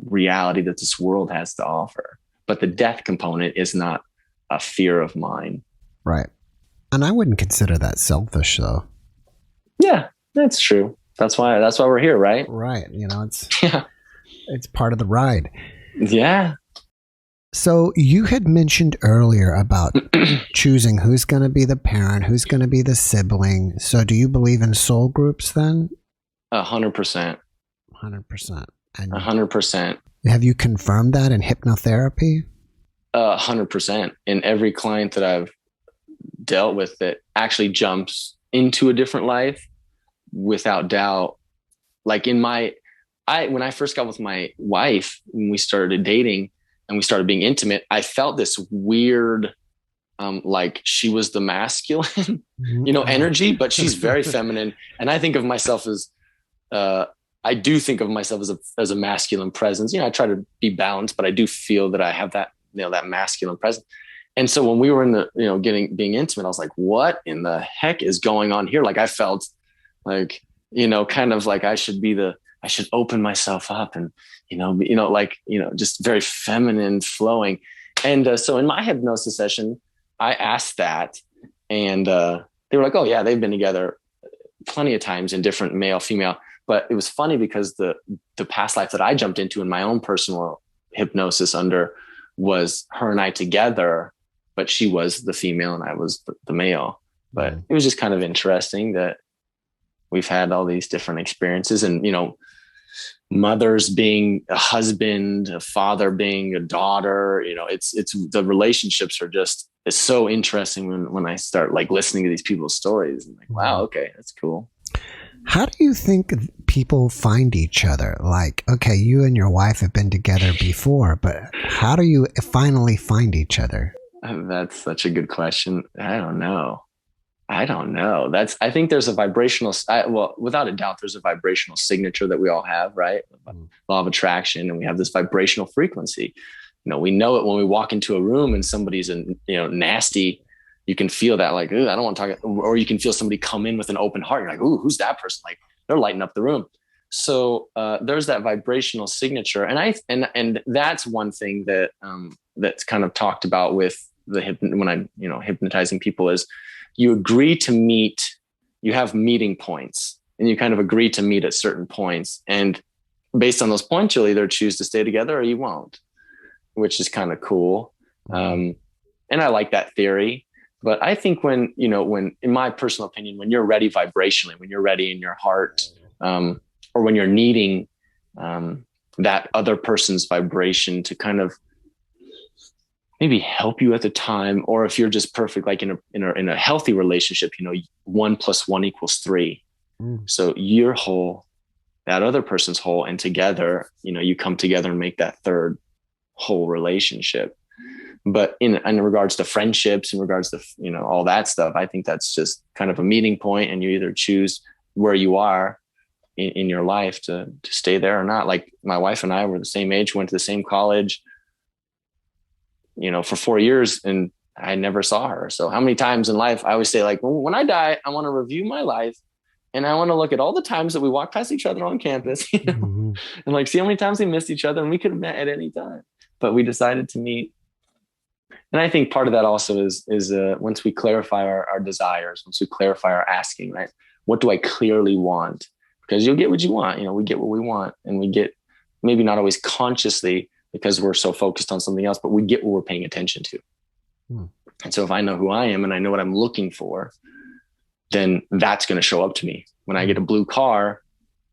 Speaker 2: reality, that this world has to offer. But the death component is not a fear of mine.
Speaker 1: Right. And I wouldn't consider that selfish, though.
Speaker 2: Yeah, that's true. That's why we're here, right?
Speaker 1: Right. It's part of the ride.
Speaker 2: Yeah.
Speaker 1: So you had mentioned earlier about choosing who's going to be the parent, who's going to be the sibling. So do you believe in soul groups then?
Speaker 2: 100%.
Speaker 1: 100%. And
Speaker 2: 100%.
Speaker 1: have you confirmed that in hypnotherapy?
Speaker 2: 100%. In every client that I've dealt with that actually jumps into a different life, without doubt. Like when I first got with my wife, when we started dating and we started being intimate, I felt this weird, like she was the masculine, energy, but she's very feminine. And I think of myself as, I do think of myself as a masculine presence. I try to be balanced, but I do feel that I have that, that masculine presence. And so when we were in the, being intimate, I was like, what in the heck is going on here? Like, I felt like, kind of like I should open myself up and, just very feminine flowing. And so in my hypnosis session, I asked that, and they were like, oh yeah, they've been together plenty of times in different male, female. But it was funny because the past life that I jumped into in my own personal hypnosis under was her and I together, but she was the female and I was the male. But it was just kind of interesting that we've had all these different experiences, and, mothers being a husband, a father being a daughter, it's the relationships are just, it's so interesting when I start like listening to these people's stories. I'm like, wow, okay, that's cool.
Speaker 1: How do you think people find each other? Like, okay, you and your wife have been together before, but how do you finally find each other?
Speaker 2: That's such a good question. I don't know. I don't know. I think there's a vibrational, well, without a doubt, there's a vibrational signature that we all have, right? Law of attraction. And we have this vibrational frequency. We know it when we walk into a room and somebody's, nasty. You can feel that, like, ooh, I don't want to talk. Or you can feel somebody come in with an open heart. You're like, ooh, who's that person? Like, they're lighting up the room. So there's that vibrational signature. And that's one thing that that's kind of talked about with when I'm, hypnotizing people is, you agree to meet, you have meeting points, and you kind of agree to meet at certain points. And based on those points, you'll either choose to stay together or you won't, which is kind of cool. And I like that theory. But I think when, in my personal opinion, when you're ready vibrationally, when you're ready in your heart, or when you're needing that other person's vibration to kind of maybe help you at the time, or if you're just perfect, like in a healthy relationship, 1 + 1 = 3. So you're whole, that other person's whole, and together, you come together and make that third whole relationship. But in regards to friendships, in regards to, all that stuff, I think that's just kind of a meeting point, and you either choose where you are in your life to stay there or not. Like my wife and I were the same age, went to the same college, for 4 years, and I never saw her. So how many times in life I always say, like, when I die, I want to review my life, and I want to look at all the times that we walked past each other on campus, and like see how many times we missed each other, and we could have met at any time, but we decided to meet. And I think part of that also is once we clarify our desires, once we clarify our asking, right? What do I clearly want? Because you'll get what you want. We get what we want, and we get, maybe not always consciously, because we're so focused on something else, but we get what we're paying attention to. And so if I know who I am and I know what I'm looking for, then that's going to show up to me. When I get a blue car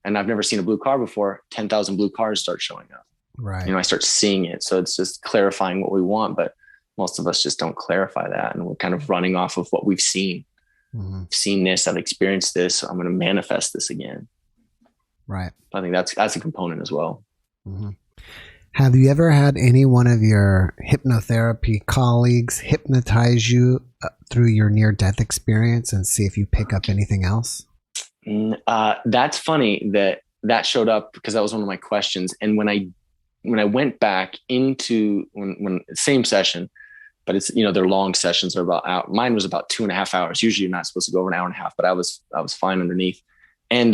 Speaker 2: and I've never seen a blue car before, 10,000 blue cars start showing up. Right. I start seeing it. So it's just clarifying what we want, but most of us just don't clarify that. And we're kind of running off of what we've seen. I've seen this, I've experienced this, so I'm going to manifest this again. Right. I think that's a component as well.
Speaker 1: Have you ever had any one of your hypnotherapy colleagues hypnotize you through your near-death experience and see if you pick up anything else?
Speaker 2: That's funny that showed up, because that was one of my questions. And when I went back into when same session, but it's, their long sessions are about out. Mine was about 2.5 hours. Usually you're not supposed to go over an hour and a half, but I was fine underneath. And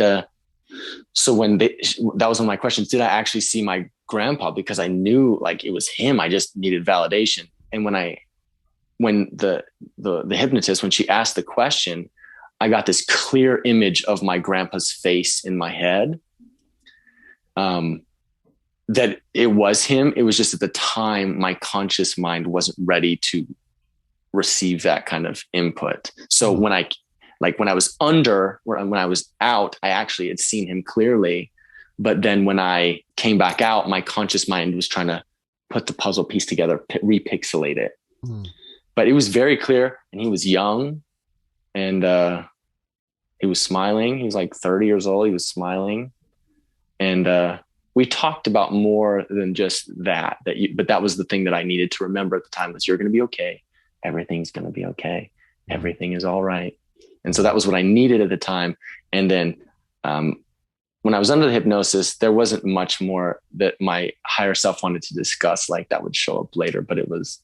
Speaker 2: so that was one of my questions. Did I actually see my grandpa? Because I knew, like, it was him. I just needed validation. And when the hypnotist, when she asked the question, I got this clear image of my grandpa's face in my head. That it was him. It was just at the time, my conscious mind wasn't ready to receive that kind of input. So when I was when I was out, I actually had seen him clearly. But then when I came back out, my conscious mind was trying to put the puzzle piece together, repixelate it. But it was very clear, and he was young, and he was smiling. He was like 30 years old. He was smiling. And we talked about more than just that, but that was the thing that I needed to remember at the time, was, you're going to be okay. Everything's going to be okay. Everything is all right. And so that was what I needed at the time. And then when I was under the hypnosis, there wasn't much more that my higher self wanted to discuss, like that would show up later. But it was,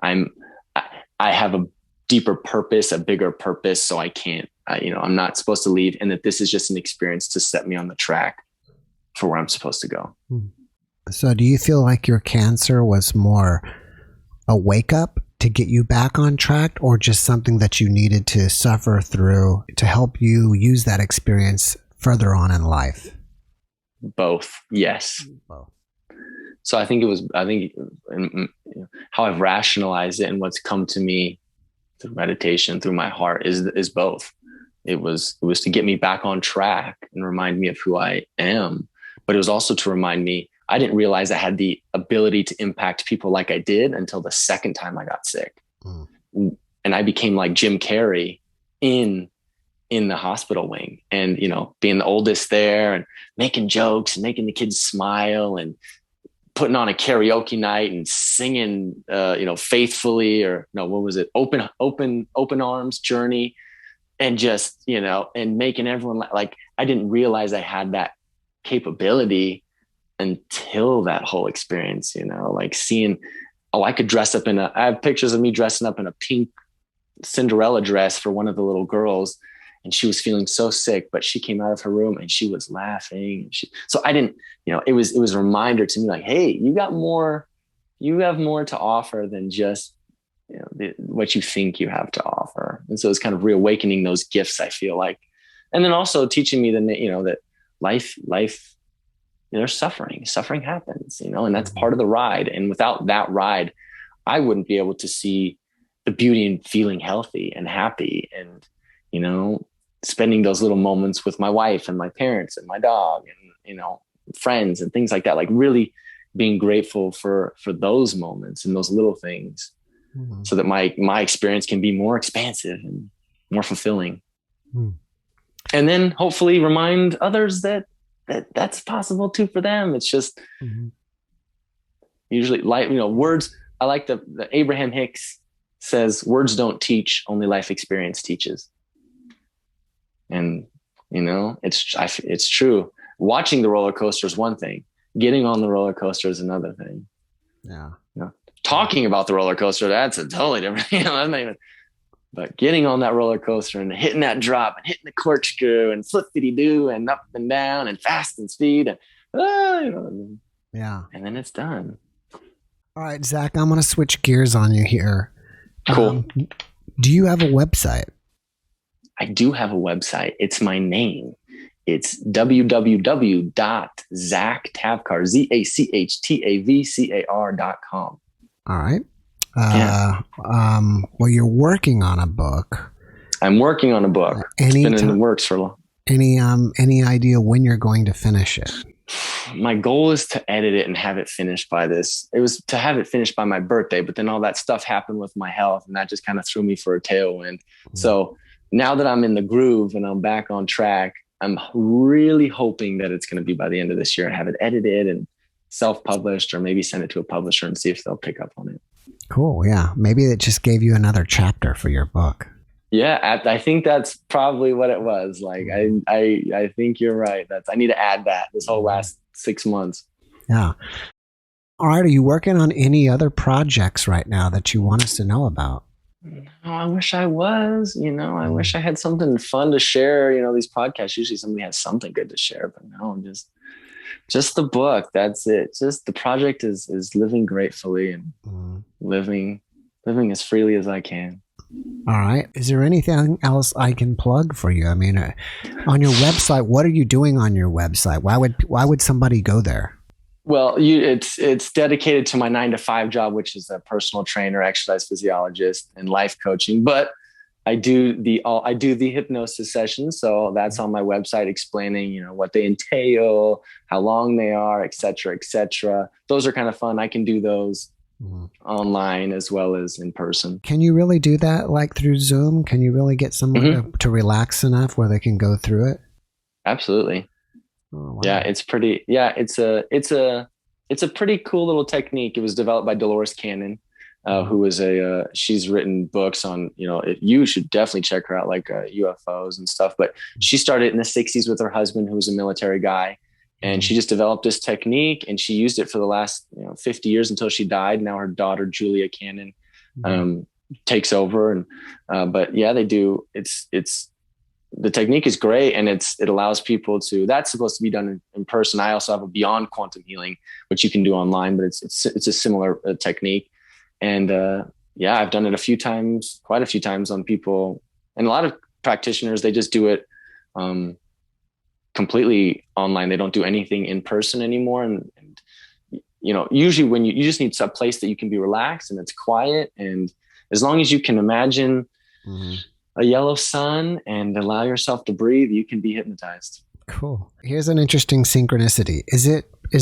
Speaker 2: I have a deeper purpose, a bigger purpose. So I can't, I'm not supposed to leave. And that this is just an experience to set me on the track for where I'm supposed to go.
Speaker 1: So do you feel like your cancer was more a wake up to get you back on track, or just something that you needed to suffer through to help you use that experience further on in life?
Speaker 2: Both. Yes. Both. So I think how I've rationalized it and what's come to me through meditation, through my heart, is both. It was to get me back on track and remind me of who I am. But it was also to remind me, I didn't realize I had the ability to impact people like I did until the second time I got sick. And I became like Jim Carrey in the hospital wing, and, being the oldest there and making jokes and making the kids smile and putting on a karaoke night and singing, Faithfully, or no, what was it? Open Arms, Journey. And just, and making everyone like, I didn't realize I had that capability until that whole experience, like seeing, I could dress up I have pictures of me dressing up in a pink Cinderella dress for one of the little girls. And she was feeling so sick, but she came out of her room and she was laughing. So I didn't, it was a reminder to me like, hey, you have more to offer than just, what you think you have to offer. And so it's kind of reawakening those gifts, I feel like. And then also teaching me that life, there's suffering happens, and that's part of the ride. And without that ride, I wouldn't be able to see the beauty in feeling healthy and happy and, spending those little moments with my wife and my parents and my dog and, friends and things like that, like really being grateful for those moments and those little things. Mm-hmm. So that my experience can be more expansive and more fulfilling. Mm. And then hopefully remind others that's possible too for them. It's just usually words. I like the Abraham Hicks says, words don't teach, only life experience teaches. And, it's true. Watching the roller coaster is one thing. Getting on the roller coaster is another thing.
Speaker 1: Yeah.
Speaker 2: Talking about the roller coaster, that's a totally different, that's not even, but getting on that roller coaster and hitting that drop and hitting the corkscrew and flip-diddy-doo and up and down and fast and speed and,
Speaker 1: yeah.
Speaker 2: And then it's done.
Speaker 1: All right, Zach, I'm going to switch gears on you here.
Speaker 2: Cool.
Speaker 1: Do you have a website?
Speaker 2: I do have a website. It's my name. It's www.zachtavcar.com.
Speaker 1: All right. Well, you're working on a book.
Speaker 2: I'm working on a book. It's been in the works for a long.
Speaker 1: Any idea when you're going to finish it?
Speaker 2: My goal is to edit it and have it finished by this. It was to have it finished by my birthday, but then all that stuff happened with my health and that just kind of threw me for a tailwind. Mm-hmm. So now that I'm in the groove and I'm back on track, I'm really hoping that it's going to be by the end of this year and have it edited and self-published, or maybe send it to a publisher and see if they'll pick up on it.
Speaker 1: Cool. Yeah. Maybe it just gave you another chapter for your book.
Speaker 2: Yeah. I think that's probably what it was. Like, I think you're right. I need to add that this whole last 6 months.
Speaker 1: Yeah. All right. Are you working on any other projects right now that you want us to know about?
Speaker 2: Oh, I wish I was, I wish I had something fun to share. These podcasts, usually somebody has something good to share, but no, just the book. That's it. Just the project is living gratefully and living as freely as I can.
Speaker 1: All right. Is there anything else I can plug for you? I mean, on your website, what are you doing on your website? Why would somebody go there?
Speaker 2: Well, it's dedicated to my 9-to-5 job, which is a personal trainer, exercise physiologist, and life coaching. But I do the hypnosis sessions, so that's on my website, explaining what they entail, how long they are, et cetera, et cetera. Those are kind of fun. I can do those online as well as in person.
Speaker 1: Can you really do that like through Zoom? Can you really get someone to relax enough where they can go through it?
Speaker 2: Absolutely. Oh, wow. Yeah, it's pretty. Yeah, it's a pretty cool little technique. It was developed by Dolores Cannon, who is she's written books on, you should definitely check her out, like UFOs and stuff. But she started in the 60s with her husband, who was a military guy. And she just developed this technique and she used it for the last 50 years until she died. Now her daughter, Julia Cannon, takes over. And but yeah, they do. The technique is great, and it allows people to. That's supposed to be done in person. I also have a Beyond Quantum Healing, which you can do online, but it's a similar technique. And yeah, I've done it quite a few times on people, and a lot of practitioners, they just do it completely online. They don't do anything in person anymore. And usually when you just need a place that you can be relaxed and it's quiet, and as long as you can imagine a yellow sun and allow yourself to breathe, you can be hypnotized.
Speaker 1: Cool. Here's an interesting synchronicity. Is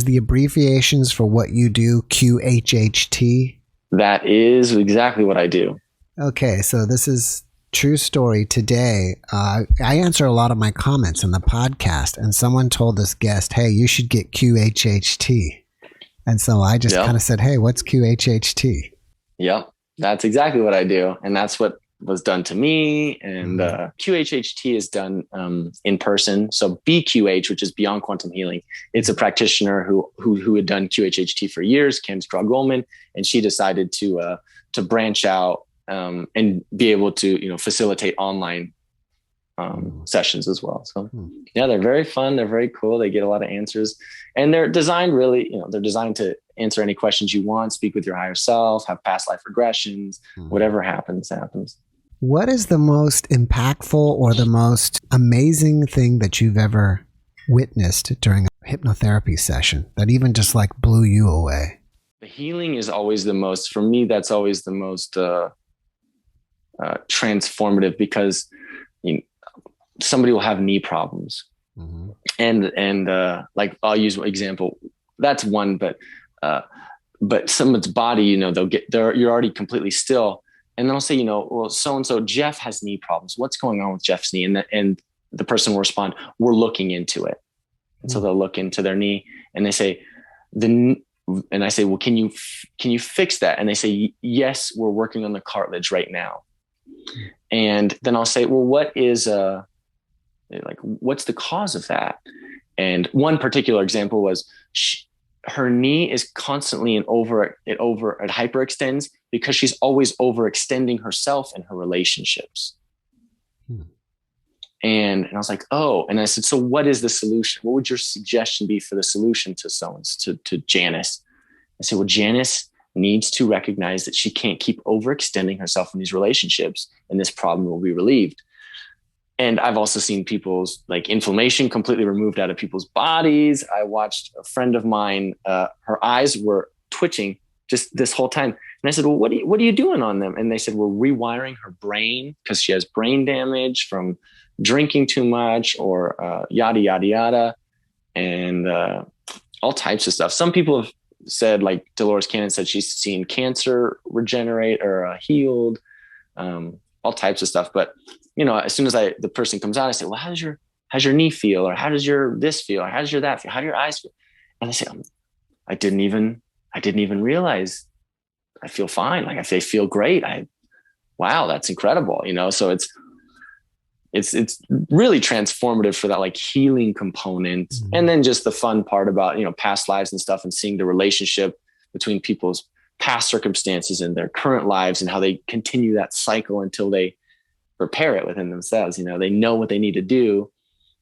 Speaker 1: the abbreviations for what you do QHHT?
Speaker 2: That is exactly what I do. Okay,
Speaker 1: so this is true story. Today, I answer a lot of my comments in the podcast, and someone told this guest, hey, you should get QHHT. And so I just
Speaker 2: Yep.
Speaker 1: kind of said, hey, what's QHHT?
Speaker 2: Yep. That's exactly what I do. And that's what was done to me. And QHHT is done in person. So BQH, which is Beyond Quantum Healing, it's a practitioner who had done QHHT for years, Kim Strong-Goldman, and she decided to branch out and be able to facilitate online sessions as well. So yeah, they're very fun. They're very cool. They get a lot of answers, and they're designed they're designed to answer any questions you want, speak with your higher self, have past life regressions, whatever happens.
Speaker 1: What is the most impactful or the most amazing thing that you've ever witnessed during a hypnotherapy session that even just like blew you away?
Speaker 2: The healing is always the most, for me, that's always the most transformative, because somebody will have knee problems. And like I'll use an example. That's one, but someone's body, you're already completely still. And then I'll say, well, so-and-so Jeff has knee problems. What's going on with Jeff's knee? And the person will respond, we're looking into it. And so they'll look into their knee and they say, and I say, well, can you fix that? And they say, yes, we're working on the cartilage right now. And then I'll say, well, what's the cause of that? And one particular example was her knee is constantly it hyperextends because she's always overextending herself in her relationships. And I was like, oh, and I said, so what is the solution? What would your suggestion be for the solution to Janice? I said, well, Janice needs to recognize that she can't keep overextending herself in these relationships, and this problem will be relieved. And I've also seen people's inflammation completely removed out of people's bodies. I watched a friend of mine, her eyes were twitching just this whole time. And I said, well, what are you doing on them? And they said, we're rewiring her brain because she has brain damage from drinking too much or yada, yada, yada. And all types of stuff. Some people have said, like Dolores Cannon said, she's seen cancer regenerate or healed, all types of stuff. But as soon as the person comes out, I say, well, how's your knee feel? Or how does your this feel? Or how does your that feel? How do your eyes feel? And I say, I didn't even realize I feel fine. Like I feel great. Wow, that's incredible. So it's really transformative for that healing component. And then just the fun part about, past lives and stuff, and seeing the relationship between people's past circumstances and their current lives and how they continue that cycle until they repair it within themselves. They know what they need to do,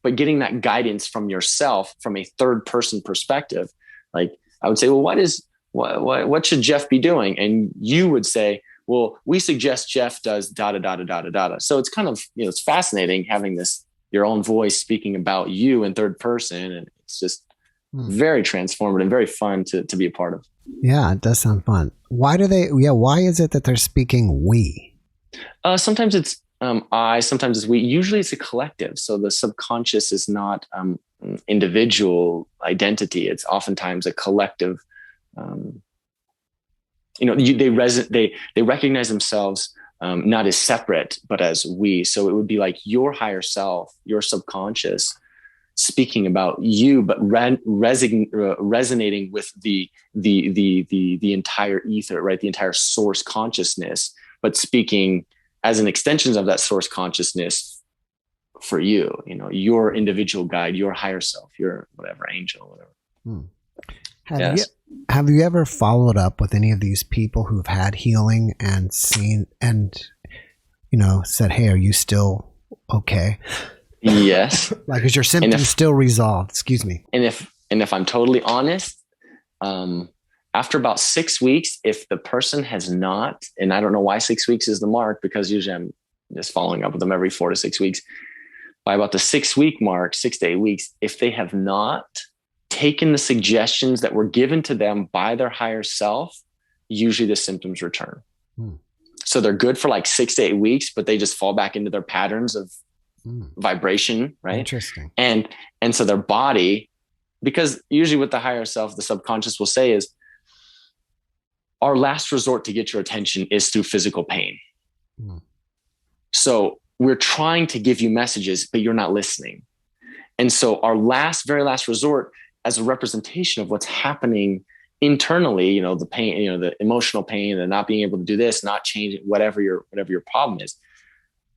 Speaker 2: but getting that guidance from yourself, from a third person perspective, I would say, well, what should Jeff be doing? And you would say, well, we suggest Jeff does da da da da da da da. So it's kind of, it's fascinating having your own voice speaking about you in third person. And it's just very transformative and very fun to be a part of.
Speaker 1: Yeah, it does sound fun. Why is it that they're speaking we?
Speaker 2: Sometimes it's I, sometimes it's we. Usually it's a collective. So the subconscious is not individual identity. It's oftentimes a collective. They recognize themselves not as separate, but as we. So it would be like your higher self, your subconscious, speaking about you, but resonating with the entire ether, right? The entire source consciousness, but speaking as an extension of that source consciousness for you, your individual guide, your higher self, your whatever angel, whatever.
Speaker 1: Have you ever followed up with any of these people who've had healing and seen and, said, hey, are you still okay?
Speaker 2: Yes.
Speaker 1: Is your symptoms still resolved? Excuse me.
Speaker 2: And if I'm totally honest, after about 6 weeks, if the person has not, and I don't know why 6 weeks is the mark, because usually I'm just following up with them every 4 to 6 weeks. By about the 6 week mark, 6 to 8 weeks, if they have not taken the suggestions that were given to them by their higher self, usually the symptoms return. So they're good for 6 to 8 weeks, but they just fall back into their patterns of vibration, right?
Speaker 1: Interesting.
Speaker 2: And so their body, because usually with the higher self, the subconscious will say is, our last resort to get your attention is through physical pain. So we're trying to give you messages, but you're not listening. And so our very last resort, as a representation of what's happening internally, the pain, the emotional pain, the not being able to do this, not changing, whatever your problem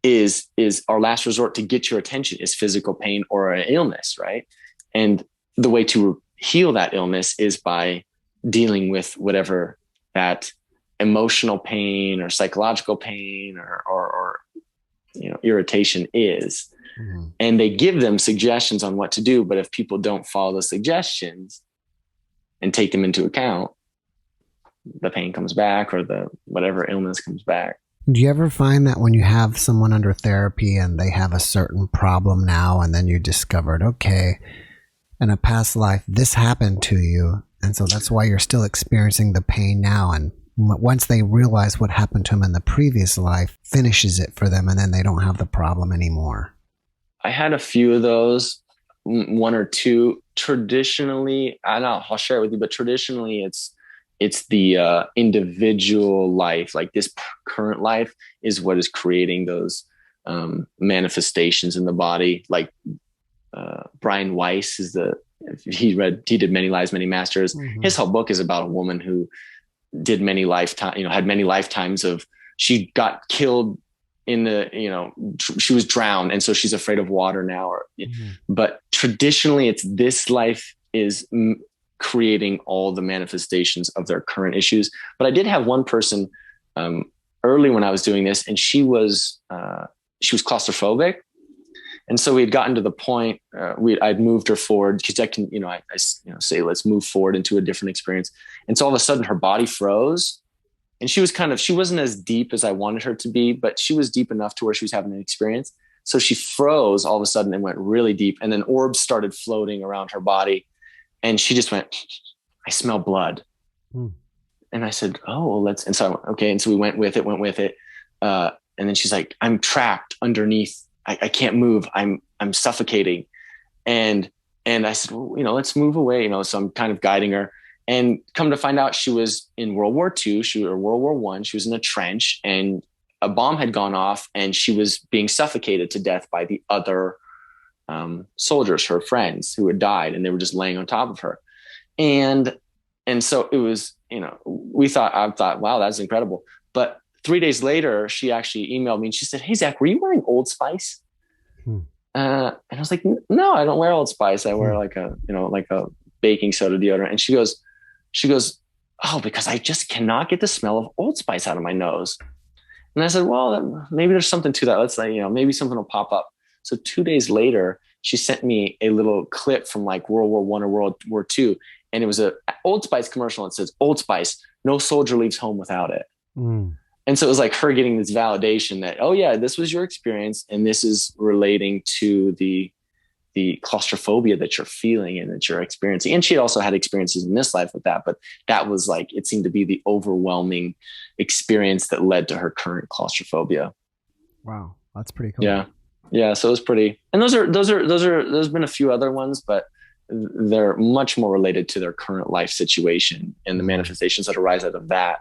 Speaker 2: is our last resort to get your attention is physical pain or an illness, right? And the way to heal that illness is by dealing with whatever that emotional pain or psychological pain or irritation is. Mm-hmm. And they give them suggestions on what to do. But if people don't follow the suggestions and take them into account, the pain comes back or the whatever illness comes back.
Speaker 1: Do you ever find that when you have someone under therapy and they have a certain problem now, and then you discovered, okay, in a past life, this happened to you, and so that's why you're still experiencing the pain now, and once they realize what happened to them in the previous life, finishes it for them, and then they don't have the problem anymore?
Speaker 2: I had a few of those, one or two. Traditionally, I'll share it with you, but traditionally it's the individual life, like this current life is what is creating those manifestations in the body. Like Brian Weiss he did Many Lives, Many Masters. Mm-hmm. His whole book is about a woman who did many lifetimes, had many lifetimes of, she got killed in she was drowned. And so she's afraid of water now. But traditionally it's this life is creating all the manifestations of their current issues. But I did have one person early when I was doing this, and she was claustrophobic. And so we had gotten to the point I'd moved her forward because I can, I say, let's move forward into a different experience. And so all of a sudden her body froze, and she wasn't as deep as I wanted her to be, but she was deep enough to where she was having an experience. So she froze all of a sudden and went really deep. And then orbs started floating around her body. And she just went, I smell blood. And I said, oh, well, and so I went, okay. And so we went with it. And then she's like, I'm trapped underneath. I can't move. I'm suffocating. And I said, well, let's move away. So I'm kind of guiding her, and come to find out she was in World War II, or World War I. She was in a trench, and a bomb had gone off, and she was being suffocated to death by the other soldiers, her friends who had died, and they were just laying on top of her. And so it was, I thought, wow, that's incredible. But 3 days later, she actually emailed me and she said, hey, Zach, were you wearing Old Spice? And I was like, no, I don't wear Old Spice. I wear like a baking soda deodorant. And she goes, oh, because I just cannot get the smell of Old Spice out of my nose. And I said, well, maybe there's something to that. Let's say, maybe something will pop up. So 2 days later, she sent me a little clip from like World War I or World War II. And it was a Old Spice commercial. And it says, Old Spice, no soldier leaves home without it. And so it was like her getting this validation that, oh yeah, this was your experience. And this is relating to the claustrophobia that you're feeling and that you're experiencing. And she had also had experiences in this life with that, but that was like, it seemed to be the overwhelming experience that led to her current claustrophobia.
Speaker 1: Wow. That's pretty cool.
Speaker 2: Yeah. Yeah. So it was pretty, and there's been a few other ones, but they're much more related to their current life situation and the manifestations that arise out of that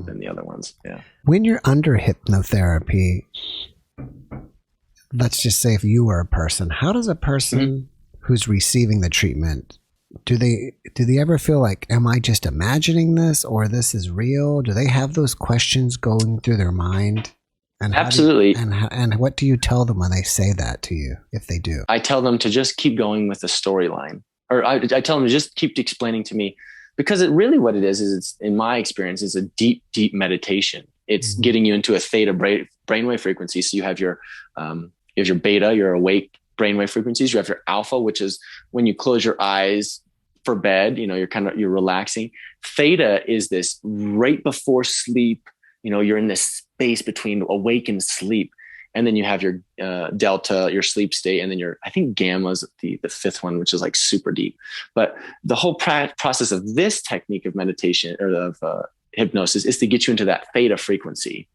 Speaker 2: than the other ones. Yeah.
Speaker 1: When you're under hypnotherapy, let's just say if you were a person, how does a person who's receiving the treatment, do they ever feel like, am I just imagining this, or this is real? Do they have those questions going through their mind? And
Speaker 2: absolutely.
Speaker 1: And what do you tell them when they say that to you, if they do?
Speaker 2: I tell them to just keep going with the storyline, or I tell them to just keep explaining to me, because what it is it's, in my experience, is a deep, deep meditation. It's getting you into a theta brainwave frequency. So you have your beta, your awake brainwave frequencies. You have your alpha, which is when you close your eyes for bed, you're relaxing. Theta is this right before sleep. You're in this space between awake and sleep. And then you have your delta, your sleep state. And then I think gamma is the fifth one, which is like super deep. But the whole process of this technique of meditation or of hypnosis is to get you into that theta frequency.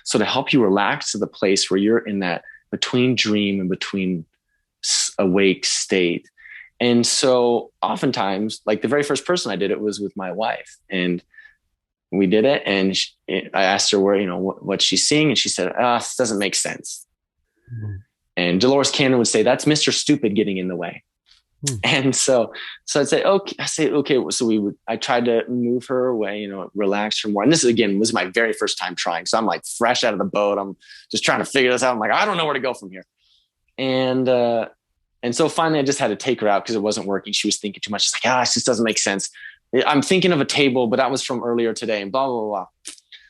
Speaker 2: So to help you relax to the place where you're in that between dream and between awake state. And so oftentimes, like the very first person I did it was with my wife, and we did it. And I asked her what she's seeing. And she said, this doesn't make sense. And Dolores Cannon would say, that's Mr. Stupid getting in the way. And so I'd say, okay. So I tried to move her away, relax her more. And this again was my very first time trying. So I'm like fresh out of the boat. I'm just trying to figure this out. I'm like, I don't know where to go from here. And so finally I just had to take her out because it wasn't working. She was thinking too much. She's like, it just doesn't make sense. I'm thinking of a table, but that was from earlier today and blah, blah, blah, blah.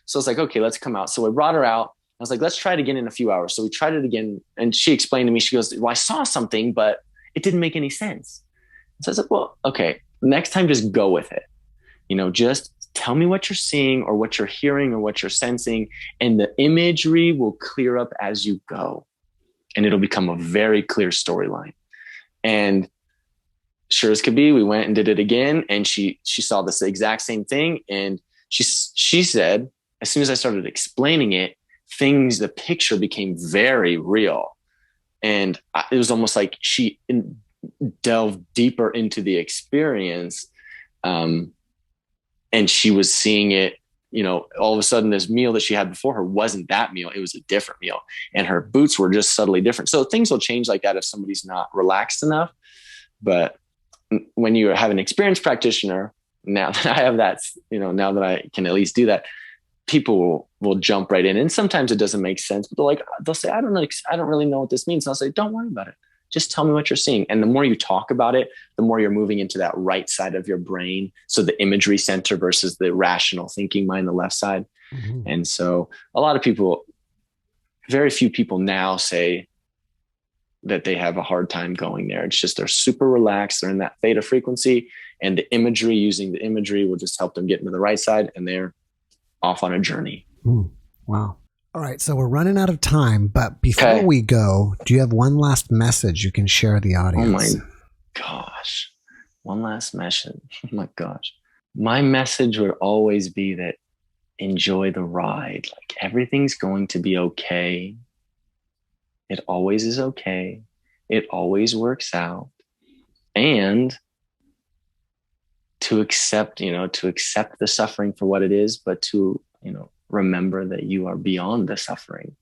Speaker 2: So I was like, okay, let's come out. So I brought her out. I was like, let's try it again in a few hours. So we tried it again. And she explained to me, she goes, well, I saw something, but it didn't make any sense. So I said, well, okay, next time just go with it. Just tell me what you're seeing or what you're hearing or what you're sensing. And the imagery will clear up as you go. And it'll become a very clear storyline. And sure as could be, we went and did it again. And she saw this exact same thing. And she said, as soon as I started explaining it, the picture became very real. And it was almost like she delved deeper into the experience. And she was seeing it, all of a sudden this meal that she had before her wasn't that meal. It was a different meal. And her boots were just subtly different. So things will change like that if somebody's not relaxed enough. But when you have an experienced practitioner, now that I have that, now that I can at least do that, people will jump right in. And sometimes it doesn't make sense, but they'll say, I don't really know what this means. And I'll say, don't worry about it. Just tell me what you're seeing. And the more you talk about it, the more you're moving into that right side of your brain. So the imagery center versus the rational thinking mind, the left side. Mm-hmm. And so a lot of people, very few people now say that they have a hard time going there. It's just, they're super relaxed. They're in that theta frequency, and using the imagery will just help them get into the right side, and they're off on a journey.
Speaker 1: Wow. All right. So we're running out of time, but before we go, do you have one last message you can share with the audience?
Speaker 2: Oh my gosh. One last message. Oh my gosh. My message would always be that enjoy the ride. Like, everything's going to be okay. It always is okay. It always works out. And to accept the suffering for what it is, but to, remember that you are beyond the suffering.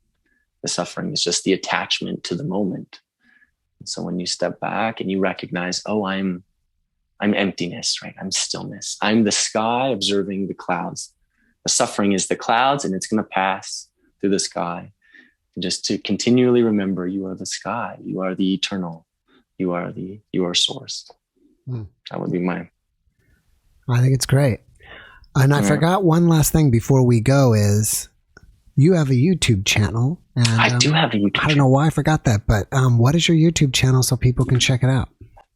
Speaker 2: The suffering is just the attachment to the moment. And so when you step back and you recognize, I'm emptiness, right? I'm stillness. I'm the sky observing the clouds. The suffering is the clouds, and it's going to pass through the sky. And just to continually remember, you are the sky. You are the eternal. You are source. That would be mine.
Speaker 1: I think it's great. And I forgot one last thing before we go is you have a YouTube channel. And,
Speaker 2: I do have a YouTube channel.
Speaker 1: I don't know why I forgot that, but what is your YouTube channel so people can check it out?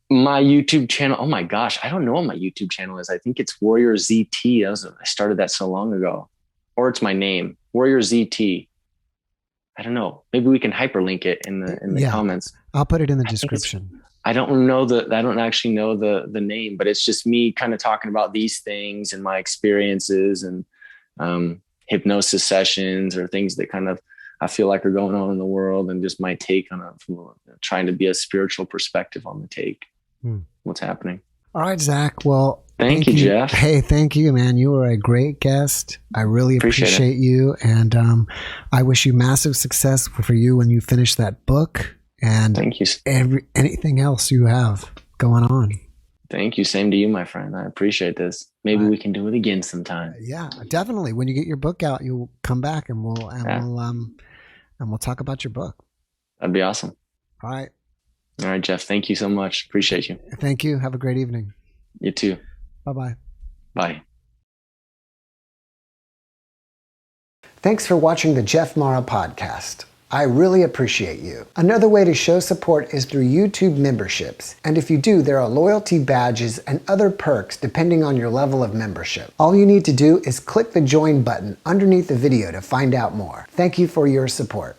Speaker 2: My YouTube channel, oh my gosh, I don't know what my YouTube channel is. I think it's Warrior ZT. I started that so long ago. Or it's my name, Warrior ZT. I don't know. Maybe we can hyperlink it in the comments.
Speaker 1: I'll put it in the description.
Speaker 2: I don't actually know the name, but it's just me kind of talking about these things and my experiences and hypnosis sessions or things that kind of I feel like are going on in the world, and just my take on it, trying to be a spiritual perspective on the take. What's happening.
Speaker 1: All right, Zach. Well,
Speaker 2: thank you, Jeff.
Speaker 1: Hey, thank you, man. You were a great guest. I really appreciate you. And I wish you massive success for you when you finish that book. And
Speaker 2: thank you.
Speaker 1: Anything else you have going on.
Speaker 2: Thank you. Same to you, my friend. I appreciate this. Maybe we can do it again sometime.
Speaker 1: Yeah, definitely. When you get your book out, you'll come back and we'll talk about your book.
Speaker 2: That'd be awesome.
Speaker 1: All right.
Speaker 2: All right, Jeff. Thank you so much. Appreciate you.
Speaker 1: Thank you. Have a great evening.
Speaker 2: You too.
Speaker 1: Bye-bye.
Speaker 2: Bye.
Speaker 1: Thanks for watching the JeffMara podcast. I really appreciate you. Another way to show support is through YouTube memberships. And if you do, there are loyalty badges and other perks depending on your level of membership. All you need to do is click the join button underneath the video to find out more. Thank you for your support.